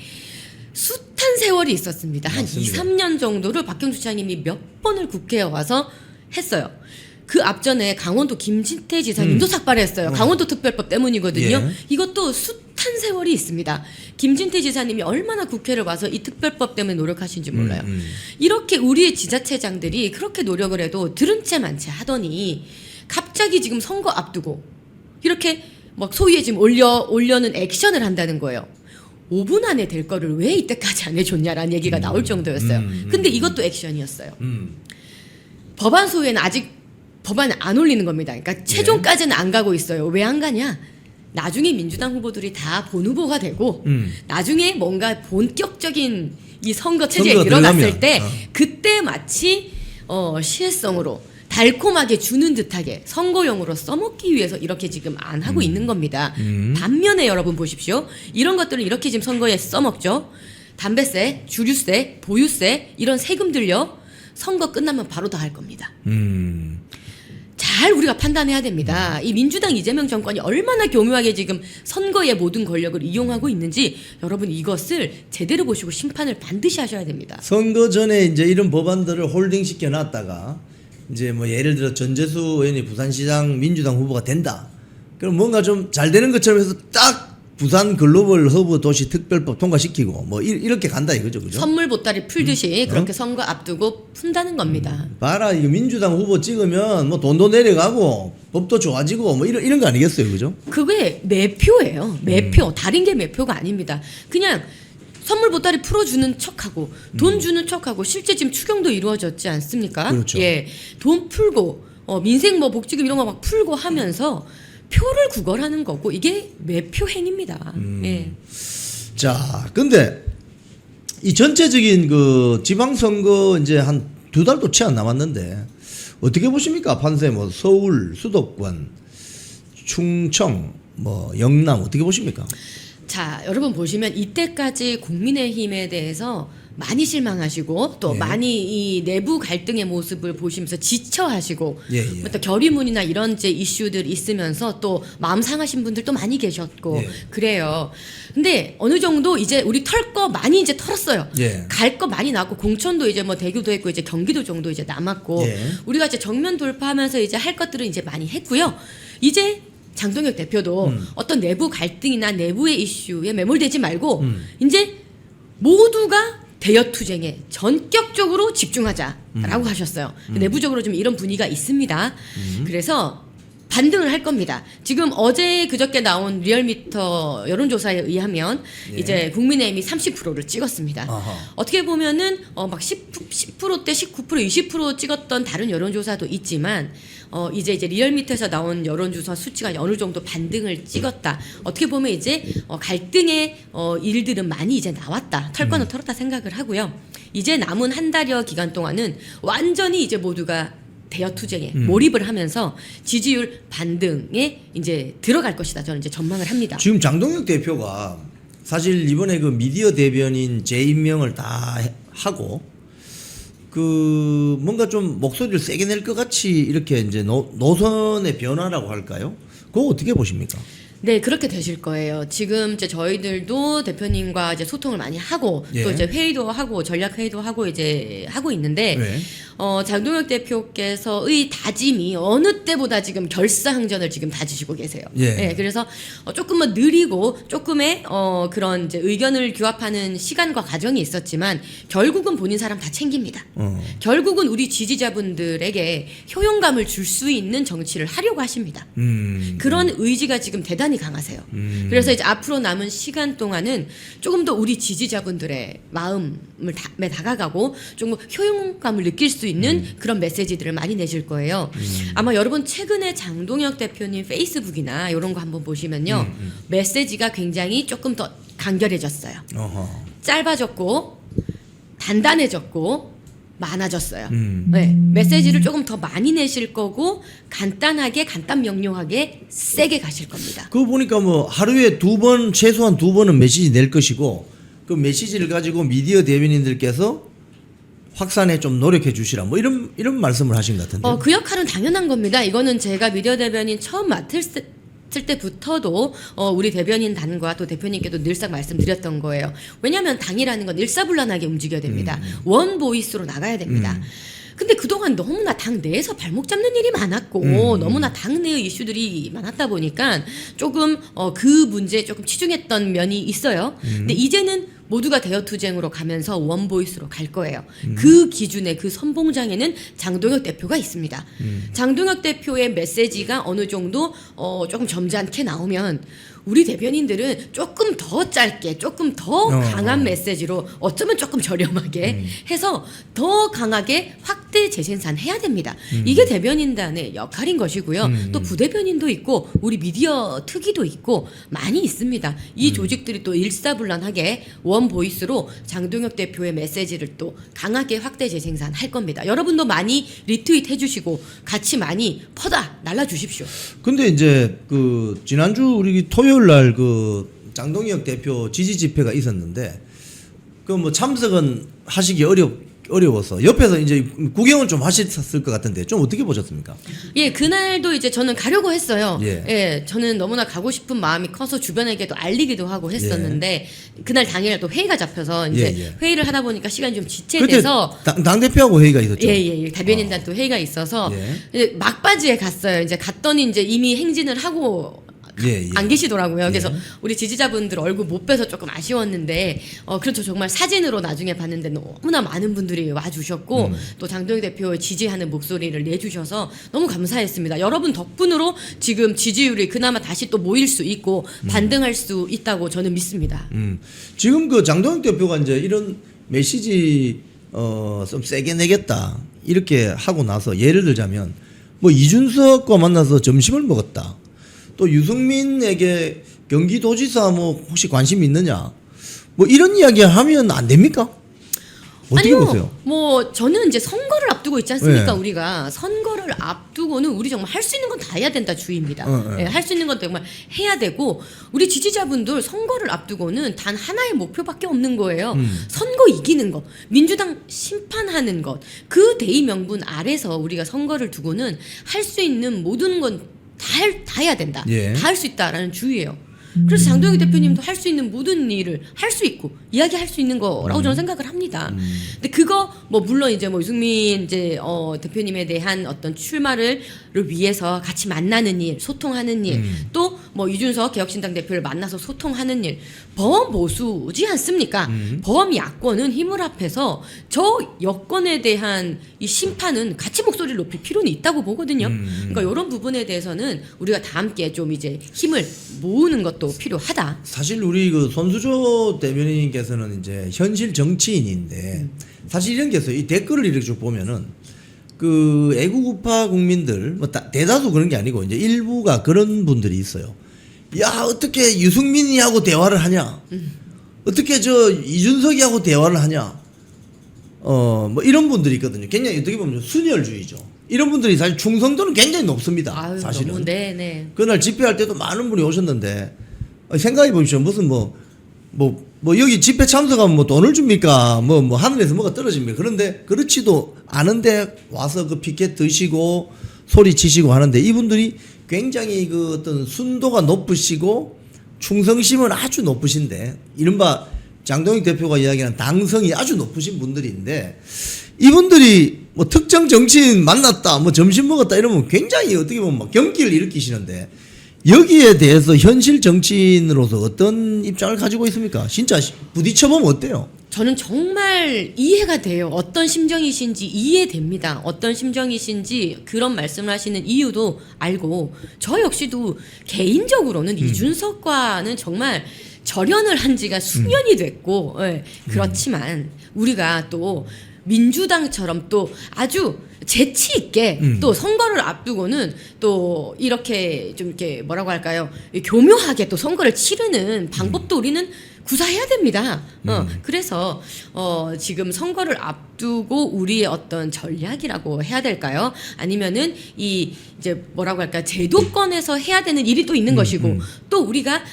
숱한 세월이 있었습니다. 맞습니다. 한 2, 3년 정도를 박형준 시장님이 몇 번을 국회에 와서 했어요. 그 앞전에 강원도 김진태 지사님도 삭발했어요. 강원도 특별법 때문이거든요. 이것도 숱한 세월이 있습니다. 김진태 지사님이 얼마나 국회를 와서 이 특별법 때문에 노력하신지 몰라요. 이렇게 우리의 지자체장들이 그렇게 노력을 해도 들은 채 만채 하더니 갑자기 지금 선거 앞두고 이렇게 막 소위에 지금 올려는 액션을 한다는 거예요. 5분 안에 될 거를 왜 이때까지 안 해줬냐라는 얘기가 나올 정도였어요. 근데 이것도 액션이었어요. 법안 소위에는 아직 법안을 안 올리는 겁니다. 그러니까 최종까지는 안 가고 있어요. 왜 안 가냐? 나중에 민주당 후보들이 다 본 후보가 되고 나중에 뭔가 본격적인 이 선거 체제에 선거가 들어갔을 들어가면, 때 그때 마치 시혜성으로 달콤하게 주는 듯하게 선거용으로 써먹기 위해서 이렇게 지금 안 하고 있는 겁니다. 반면에 여러분 보십시오. 이런 것들을 이렇게 지금 선거에 써먹죠. 담배세, 주류세, 보유세 이런 세금들요. 선거 끝나면 바로 다 할 겁니다. 잘 우리가 판단해야 됩니다. 이 민주당 이재명 정권이 얼마나 교묘하게 지금 선거의 모든 권력을 이용하고 있는지 여러분 이것을 제대로 보시고 심판을 반드시 하셔야 됩니다. 선거 전에 이제 이런 법안들을 홀딩 시켜 놨다가 이제 뭐 예를 들어 전재수 의원이 부산시장 민주당 후보가 된다. 그럼 뭔가 좀 잘 되는 것처럼 해서 딱 부산 글로벌 허브 도시 특별법 통과시키고 뭐 이렇게 간다 이거죠, 그죠? 선물 보따리 풀듯이 그렇게 선거 앞두고 푼다는 겁니다. 봐라, 이거 민주당 후보 찍으면 뭐 돈도 내려가고 법도 좋아지고 뭐 이런 거 아니겠어요, 그죠? 그게 매표예요. 매표. 다른 게 매표가 아닙니다. 그냥 선물 보따리 풀어주는 척하고 돈 주는 척하고 실제 지금 추경도 이루어졌지 않습니까? 그렇죠. 예, 돈 풀고 민생 뭐 복지금 이런 거 막 풀고 하면서 표를 구걸하는 거고 이게 매표 행위입니다. 예. 자, 근데 이 전체적인 그 지방선거 이제 한 2달도 채 안 남았는데 어떻게 보십니까? 판세 뭐 서울, 수도권, 충청, 뭐 영남 어떻게 보십니까? 자, 여러분 보시면 이때까지 국민의힘에 대해서 많이 실망하시고 또 예. 많이 이 내부 갈등의 모습을 보시면서 지쳐하시고 예, 예. 또 결의문이나 이런 이제 이슈들 있으면서 또 마음 상하신 분들도 많이 계셨고 예. 그래요. 근데 어느 정도 이제 우리 털 거 많이 이제 털었어요. 예. 갈 거 많이 나고 공천도 이제 뭐 대구도 했고 이제 경기도 정도 이제 남았고 예. 우리가 이제 정면 돌파하면서 이제 할 것들은 이제 많이 했고요. 이제 장동혁 대표도 어떤 내부 갈등이나 내부의 이슈에 매몰되지 말고 이제 모두가 대여투쟁에 전격적으로 집중하자라고 하셨어요. 내부적으로 좀 이런 분위기가 있습니다. 그래서 반등을 할 겁니다. 지금 어제 그저께 나온 리얼미터 여론조사에 의하면 예. 이제 국민의힘이 30%를 찍었습니다. 아하. 어떻게 보면은 막 10%대 19% 20% 찍었던 다른 여론조사도 있지만 이제 리얼미터에서 나온 여론조사 수치가 어느 정도 반등을 찍었다. 어떻게 보면 이제 갈등의 일들은 많이 이제 나왔다. 털 거는 털었다 생각을 하고요. 이제 남은 한 달여 기간 동안은 완전히 이제 모두가 대여투쟁에 몰입을 하면서 지지율 반등에 이제 들어갈 것이다. 저는 이제 전망을 합니다. 지금 장동혁 대표가 사실 이번에 그 미디어 대변인 재임명을 다 하고 그 뭔가 좀 목소리를 세게 낼 것 같이 이렇게 이제 노선의 변화라고 할까요? 그거 어떻게 보십니까? 네, 그렇게 되실 거예요. 지금 이제 저희들도 대표님과 이제 소통을 많이 하고 예. 또 이제 회의도 하고 전략 회의도 하고 이제 하고 있는데 네. 장동혁 대표께서의 다짐이 어느 때보다 지금 결사항전을 지금 다지시고 계세요. 예. 그래서 조금은 느리고 조금의 그런 이제 의견을 규합하는 시간과 과정이 있었지만 결국은 본인 사람 다 챙깁니다. 결국은 우리 지지자분들에게 효용감을 줄 수 있는 정치를 하려고 하십니다. 그런 의지가 지금 대단히 강하세요. 그래서 이제 앞으로 남은 시간 동안은 조금 더 우리 지지자분들의 마음을 다가가고 좀 효용감을 느낄 수 있는 그런 메시지들을 많이 내실 거예요. 아마 여러분 최근에 장동혁 대표님 페이스북이나 이런 거 한번 보시면요. 메시지가 굉장히 조금 더 간결해졌어요. 어허. 짧아졌고 단단해졌고 많아졌어요. 네, 메시지를 조금 더 많이 내실 거고 간단하게 간단 명료하게 세게 가실 겁니다. 그거 보니까 뭐 하루에 2번 최소한 2번은 메시지 낼 것이고 그 메시지를 가지고 미디어 대변인들께서 확산에 좀 노력해 주시라 뭐 이런 말씀을 하신 것 같은데. 그 역할은 당연한 겁니다. 이거는 제가 미디어 대변인 처음 맡을 때부터도 우리 대변인단과 또 대표님께도 늘상 말씀드렸던 거예요. 왜냐하면 당이라는 건 일사불란하게 움직여야 됩니다. 원 보이스로 나가야 됩니다. 근데 그동안 너무나 당 내에서 발목 잡는 일이 많았고 너무나 당 내의 이슈들이 많았다 보니까 조금 그 문제에 조금 치중했던 면이 있어요. 근데 이제는 모두가 대여투쟁으로 가면서 원보이스로 갈 거예요. 그 기준에 그 선봉장에는 장동혁 대표가 있습니다. 장동혁 대표의 메시지가 어느 정도 조금 점잖게 나오면 우리 대변인들은 조금 더 짧게, 조금 더 강한 메시지로 어쩌면 조금 저렴하게 해서 더 강하게 확대 재생산 해야 됩니다. 이게 대변인단의 역할인 것이고요. 또 부대변인도 있고 우리 미디어 특위도 있고 많이 있습니다. 이 조직들이 또 일사불란하게 원보이스로 장동혁 대표의 메시지를 또 강하게 확대 재생산 할 겁니다. 여러분도 많이 리트윗 해주시고 같이 많이 퍼다 날라주십시오. 근데 이제 그 지난주 우리 토요일 날 그 장동혁 대표 지지 집회가 있었는데 그 뭐 참석은 하시기 어려워서 옆에서 이제 구경은 좀 하셨을 것 같은데 좀 어떻게 보셨습니까? 예, 그날도 이제 저는 가려고 했어요. 예. 예, 저는 너무나 가고 싶은 마음이 커서 주변에게도 알리기도 하고 했었는데 그날 당일에 또 회의가 잡혀서 이제 회의를 하다 보니까 시간이 좀 지체돼서 당 대표하고 회의가 있었죠. 예. 대변인단 또 회의가 있어서 이제 막바지에 갔어요. 이제 갔더니 이제 이미 행진을 하고 안 계시더라고요. 그래서 우리 지지자분들 얼굴 못 뵈서 조금 아쉬웠는데 그렇죠. 정말 사진으로 나중에 봤는데 너무나 많은 분들이 와주셨고 또 장동혁 대표 지지하는 목소리를 내주셔서 너무 감사했습니다. 여러분 덕분으로 지금 지지율이 그나마 다시 또 모일 수 있고 반등할 수 있다고 저는 믿습니다. 지금 그 장동혁 대표가 이제 이런 메시지 좀 세게 내겠다 이렇게 하고 나서 예를 들자면 뭐 이준석과 만나서 점심을 먹었다. 또 유승민에게 경기도지사 뭐 혹시 관심 있느냐 뭐 이런 이야기 하면 안 됩니까? 어떻게 아니요, 보세요? 뭐 저는 이제 선거를 앞두고 있지 않습니까? 네. 우리가 선거를 앞두고는 우리 정말 할 수 있는 건 다 해야 된다 주의입니다. 예, 할 수 있는 건 정말 해야 되고 우리 지지자분들 선거를 앞두고는 단 하나의 목표밖에 없는 거예요. 선거 이기는 것, 민주당 심판하는 것, 그 대의 명분 아래서 우리가 선거를 두고는 할 수 있는 모든 건 다 해야 된다. 다 할 수 있다라는 주의예요. 그래서 장동혁 대표님도 할 수 있는 모든 일을 할 수 있고 이야기할 수 있는 거라고 저는 생각을 합니다. 근데 그거 뭐 물론 이제 뭐 유승민 이제 대표님에 대한 어떤 출마를 위해서 같이 만나는 일, 소통하는 일, 또 뭐 이준석 개혁신당 대표를 만나서 소통하는 일, 범보수지 않습니까? 범야권은 힘을 합해서 저 여권에 대한 이 심판은 같이 목소리를 높일 필요는 있다고 보거든요. 그러니까 이런 부분에 대해서는 우리가 다 함께 좀 이제 힘을 모으는 것도 필요하다. 사실 우리 그 손수조 대변인께서는 이제 현실 정치인인데 사실 이런 게 있어요. 이 댓글을 이렇게 쭉 보면은 그 애국우파 국민들 뭐 대다수 그런 게 아니고 이제 일부가 그런 분들이 있어요. 야 어떻게 유승민이하고 대화를 하냐? 어떻게 저 이준석이하고 대화를 하냐? 뭐 이런 분들이 있거든요. 굉장히 어떻게 보면 순혈주의죠. 이런 분들이 사실 충성도는 굉장히 높습니다. 아유, 사실은. 너무, 네. 그날 집회할 때도 많은 분이 오셨는데 생각해 보십시오. 무슨 뭐 여기 집회 참석하면 뭐 돈을 줍니까? 뭐 하늘에서 뭐가 떨어집니까? 그런데 그렇지도 않은데 와서 그 피켓 드시고 소리 치시고 하는데 이분들이 굉장히 그 어떤 순도가 높으시고 충성심은 아주 높으신데 이른바 장동혁 대표가 이야기하는 당성이 아주 높으신 분들인데 이분들이 뭐 특정 정치인 만났다 뭐 점심 먹었다 이러면 굉장히 어떻게 보면 막 경기를 일으키시는데 여기에 대해서 현실 정치인으로서 어떤 입장을 가지고 있습니까? 진짜 부딪혀보면 어때요? 저는 정말 이해가 돼요. 어떤 심정이신지 이해됩니다. 어떤 심정이신지 그런 말씀을 하시는 이유도 알고 저 역시도 개인적으로는 이준석과는 정말 절연을 한 지가 수년이 됐고 그렇지만 우리가 또 민주당처럼 또 아주 재치 있게 또 선거를 앞두고는 또 이렇게 좀 이렇게 뭐라고 할까요? 교묘하게 또 선거를 치르는 방법도 우리는 구사해야 됩니다. 그래서 지금 선거를 앞두고 우리의 어떤 전략이라고 해야 될까요? 아니면은 이 이제 뭐라고 할까 제도권에서 해야 되는 일이 또 있는 것이고 또 우리가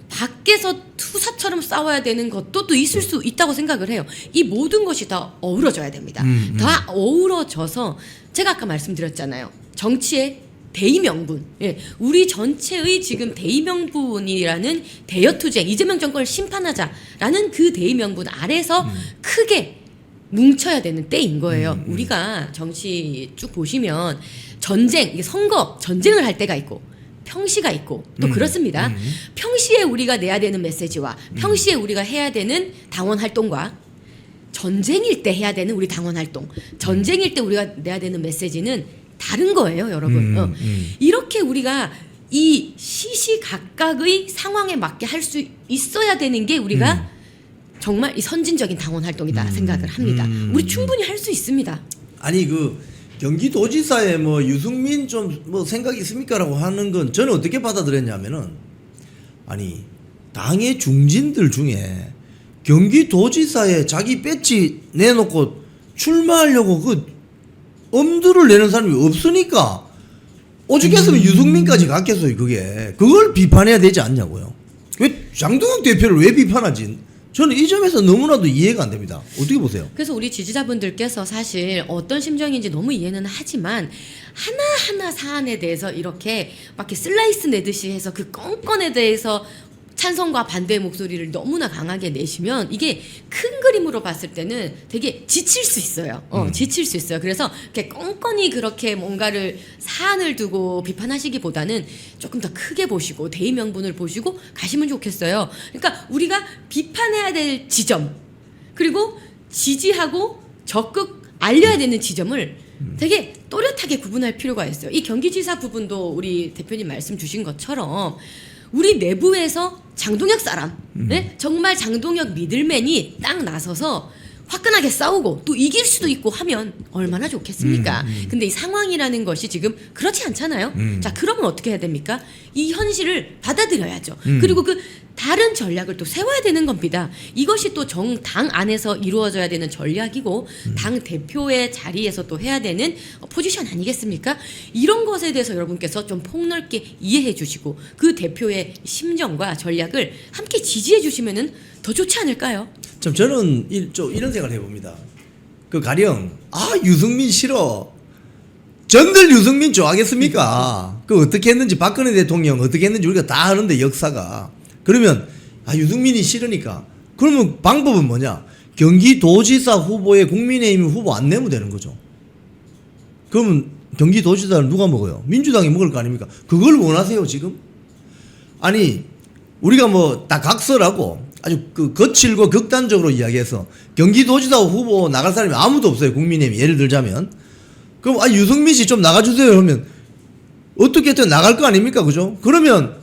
밖에서 투사처럼 싸워야 되는 것도 또 있을 수 있다고 생각을 해요. 이 모든 것이 다 어우러져야 됩니다. 다 어우러져서 제가 아까 말씀드렸잖아요. 정치의 대의명분, 우리 전체의 지금 대의명분이라는 대여투쟁, 이재명 정권을 심판하자라는 그 대의명분 아래서 크게 뭉쳐야 되는 때인 거예요. 우리가 정치 쭉 보시면 전쟁, 이게 선거, 전쟁을 할 때가 있고 평시가 있고 또 그렇습니다. 평시에 우리가 내야 되는 메시지와 평시에 우리가 해야 되는 당원 활동과 전쟁일 때 해야 되는 우리 당원 활동, 전쟁일 때 우리가 내야 되는 메시지는 다른 거예요, 여러분. 이렇게 우리가 이 시시각각의 상황에 맞게 할 수 있어야 되는 게 우리가 정말 이 선진적인 당원 활동이다 생각을 합니다. 우리 충분히 할 수 있습니다. 아니 그 경기도지사에 뭐 유승민 좀 뭐 생각이 있습니까라고 하는 건 저는 어떻게 받아들였냐면은 아니 당의 중진들 중에 경기도지사에 자기 배지 내놓고 출마하려고 그 엄두를 내는 사람이 없으니까 오죽했으면 유승민까지 갔겠어요. 그걸 비판해야 되지 않냐고요. 왜 장동혁 대표를 왜 비판하지? 저는 이 점에서 너무나도 이해가 안 됩니다. 어떻게 보세요? 그래서 우리 지지자분들께서 사실 어떤 심정인지 너무 이해는 하지만 하나하나 사안에 대해서 이렇게 막 이렇게 슬라이스 내듯이 해서 그 건건에 대해서 찬성과 반대의 목소리를 너무나 강하게 내시면 이게 큰 그림으로 봤을 때는 되게 지칠 수 있어요. 지칠 수 있어요. 그래서 이렇게 껌껌이 그렇게 뭔가를 사안을 두고 비판하시기보다는 조금 더 크게 보시고 대의 명분을 보시고 가시면 좋겠어요. 그러니까 우리가 비판해야 될 지점 그리고 지지하고 적극 알려야 되는 지점을 되게 또렷하게 구분할 필요가 있어요. 이 경기지사 부분도 우리 대표님 말씀 주신 것처럼 우리 내부에서 장동혁 사람, 네? 정말 장동혁 미들맨이 딱 나서서 화끈하게 싸우고 또 이길 수도 있고 하면 얼마나 좋겠습니까? 근데 이 상황이라는 것이 지금 그렇지 않잖아요. 자, 그러면 어떻게 해야 됩니까? 이 현실을 받아들여야죠. 그리고 그 다른 전략을 또 세워야 되는 겁니다. 이것이 또 당 안에서 이루어져야 되는 전략이고 당 대표의 자리에서 또 해야 되는 포지션 아니겠습니까? 이런 것에 대해서 여러분께서 좀 폭넓게 이해해 주시고 그 대표의 심정과 전략을 함께 지지해 주시면은 더 좋지 않을까요? 참 저는 이런 생각을 해봅니다. 그 가령 유승민 싫어. 전들 유승민 좋아하겠습니까? 그 어떻게 했는지 박근혜 대통령 어떻게 했는지 우리가 다 아는데 역사가. 그러면 유승민이 싫으니까 그러면 방법은 뭐냐? 경기도지사 후보에 국민의힘 후보 안 내면 되는 거죠. 그러면 경기도지사를 누가 먹어요? 민주당이 먹을 거 아닙니까? 그걸 원하세요 지금? 아니 우리가 뭐 다 각설하고 아주 그 거칠고 극단적으로 이야기해서 경기도지사 후보 나갈 사람이 아무도 없어요. 국민의힘 예를 들자면 그럼 유승민 씨 좀 나가주세요 하면 어떻게든 나갈 거 아닙니까? 그죠? 그러면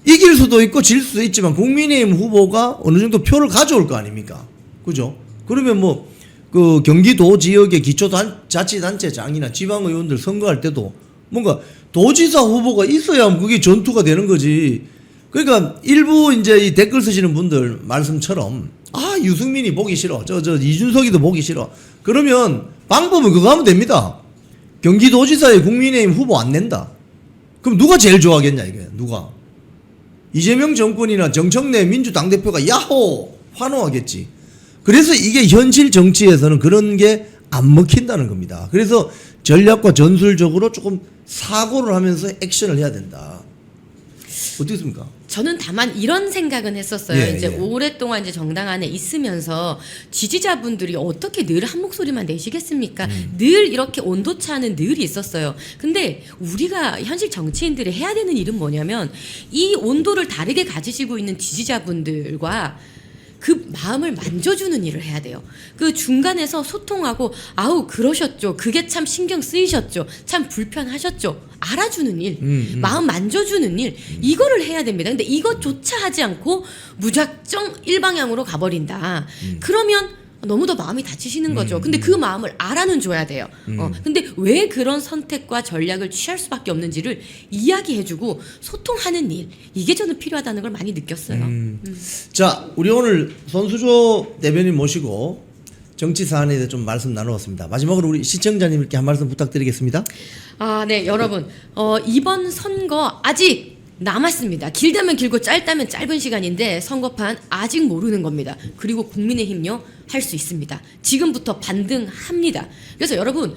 이길 수도 있고 질 수도 있지만 국민의힘 후보가 어느 정도 표를 가져올 거 아닙니까? 그죠? 그러면 뭐 그 경기도 지역의 기초자치단체장이나 지방의원들 선거할 때도 뭔가 도지사 후보가 있어야 그게 전투가 되는 거지. 그러니까 일부 이제 이 댓글 쓰시는 분들 말씀처럼 유승민이 보기 싫어. 저 이준석이도 보기 싫어. 그러면 방법은 그거 하면 됩니다. 경기도지사에 국민의힘 후보 안 낸다. 그럼 누가 제일 좋아하겠냐 이게 누가? 이재명 정권이나 정청래 민주당대표가 야호 환호하겠지. 그래서 이게 현실 정치에서는 그런 게 안 먹힌다는 겁니다. 그래서 전략과 전술적으로 조금 사고를 하면서 액션을 해야 된다. 어떻습니까? 저는 다만 이런 생각은 했었어요. 예, 이제 예. 오랫동안 이제 정당 안에 있으면서 지지자분들이 어떻게 늘 한 목소리만 내시겠습니까? 늘 이렇게 온도차는 늘 있었어요. 근데 우리가 현실 정치인들이 해야 되는 일은 뭐냐면 이 온도를 다르게 가지시고 있는 지지자분들과 그 마음을 만져주는 일을 해야 돼요. 그 중간에서 소통하고 그러셨죠. 그게 참 신경 쓰이셨죠. 참 불편하셨죠. 알아주는 일, 마음 만져주는 일 이거를 해야 됩니다. 근데 이것조차 하지 않고 무작정 일방향으로 가버린다. 그러면 너무 더 마음이 다치시는 거죠. 근데 그 마음을 알아는 줘야 돼요. 근데 왜 그런 선택과 전략을 취할 수밖에 없는지를 이야기해주고 소통하는 일 이게 저는 필요하다는 걸 많이 느꼈어요. 자, 우리 오늘 손수조 대변인 모시고 정치 사안에 대해 좀 말씀 나누었습니다. 마지막으로 우리 시청자님께 한 말씀 부탁드리겠습니다. 네, 여러분 이번 선거 아직 남았습니다. 길다면 길고 짧다면 짧은 시간인데 선거판 아직 모르는 겁니다. 그리고 국민의힘요 할 수 있습니다. 지금부터 반등합니다. 그래서 여러분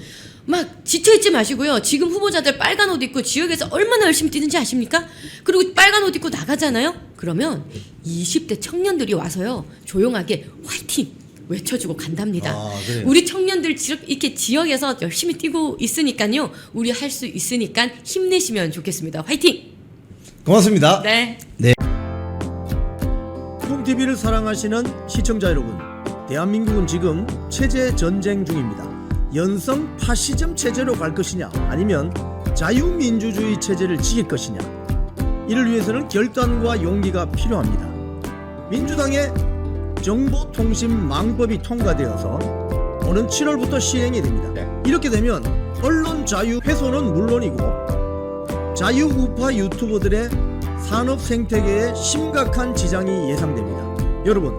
막 지쳐있지 마시고요. 지금 후보자들 빨간 옷 입고 지역에서 얼마나 열심히 뛰는지 아십니까? 그리고 빨간 옷 입고 나가잖아요. 그러면 20대 청년들이 와서요 조용하게 화이팅 외쳐주고 간답니다. 그래요? 우리 청년들 이렇게 지역에서 열심히 뛰고 있으니까요. 우리 할 수 있으니까 힘내시면 좋겠습니다. 화이팅! 고맙습니다. 네. 콩TV를 사랑하시는 시청자 여러분, 대한민국은 지금 체제 전쟁 중입니다. 연성 파시즘 체제로 갈 것이냐, 아니면 자유민주주의 체제를 지킬 것이냐, 이를 위해서는 결단과 용기가 필요합니다. 민주당의 정보통신망법이 통과되어서 오는 7월부터 시행이 됩니다. 이렇게 되면 언론 자유 훼손은 물론이고 자유우파 유튜버들의 산업 생태계에 심각한 지장이 예상됩니다. 여러분,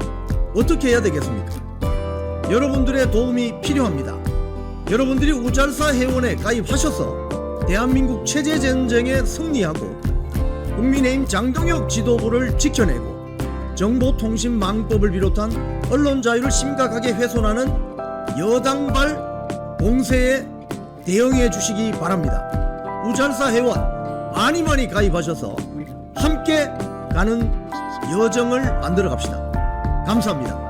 어떻게 해야 되겠습니까? 여러분들의 도움이 필요합니다. 여러분들이 우잘사 회원에 가입하셔서 대한민국 체제 전쟁에 승리하고 국민의힘 장동혁 지도부를 지켜내고 정보통신망법을 비롯한 언론 자유를 심각하게 훼손하는 여당발 공세에 대응해 주시기 바랍니다. 우잘사 회원 많이 가입하셔서 함께 가는 여정을 만들어 갑시다. 감사합니다.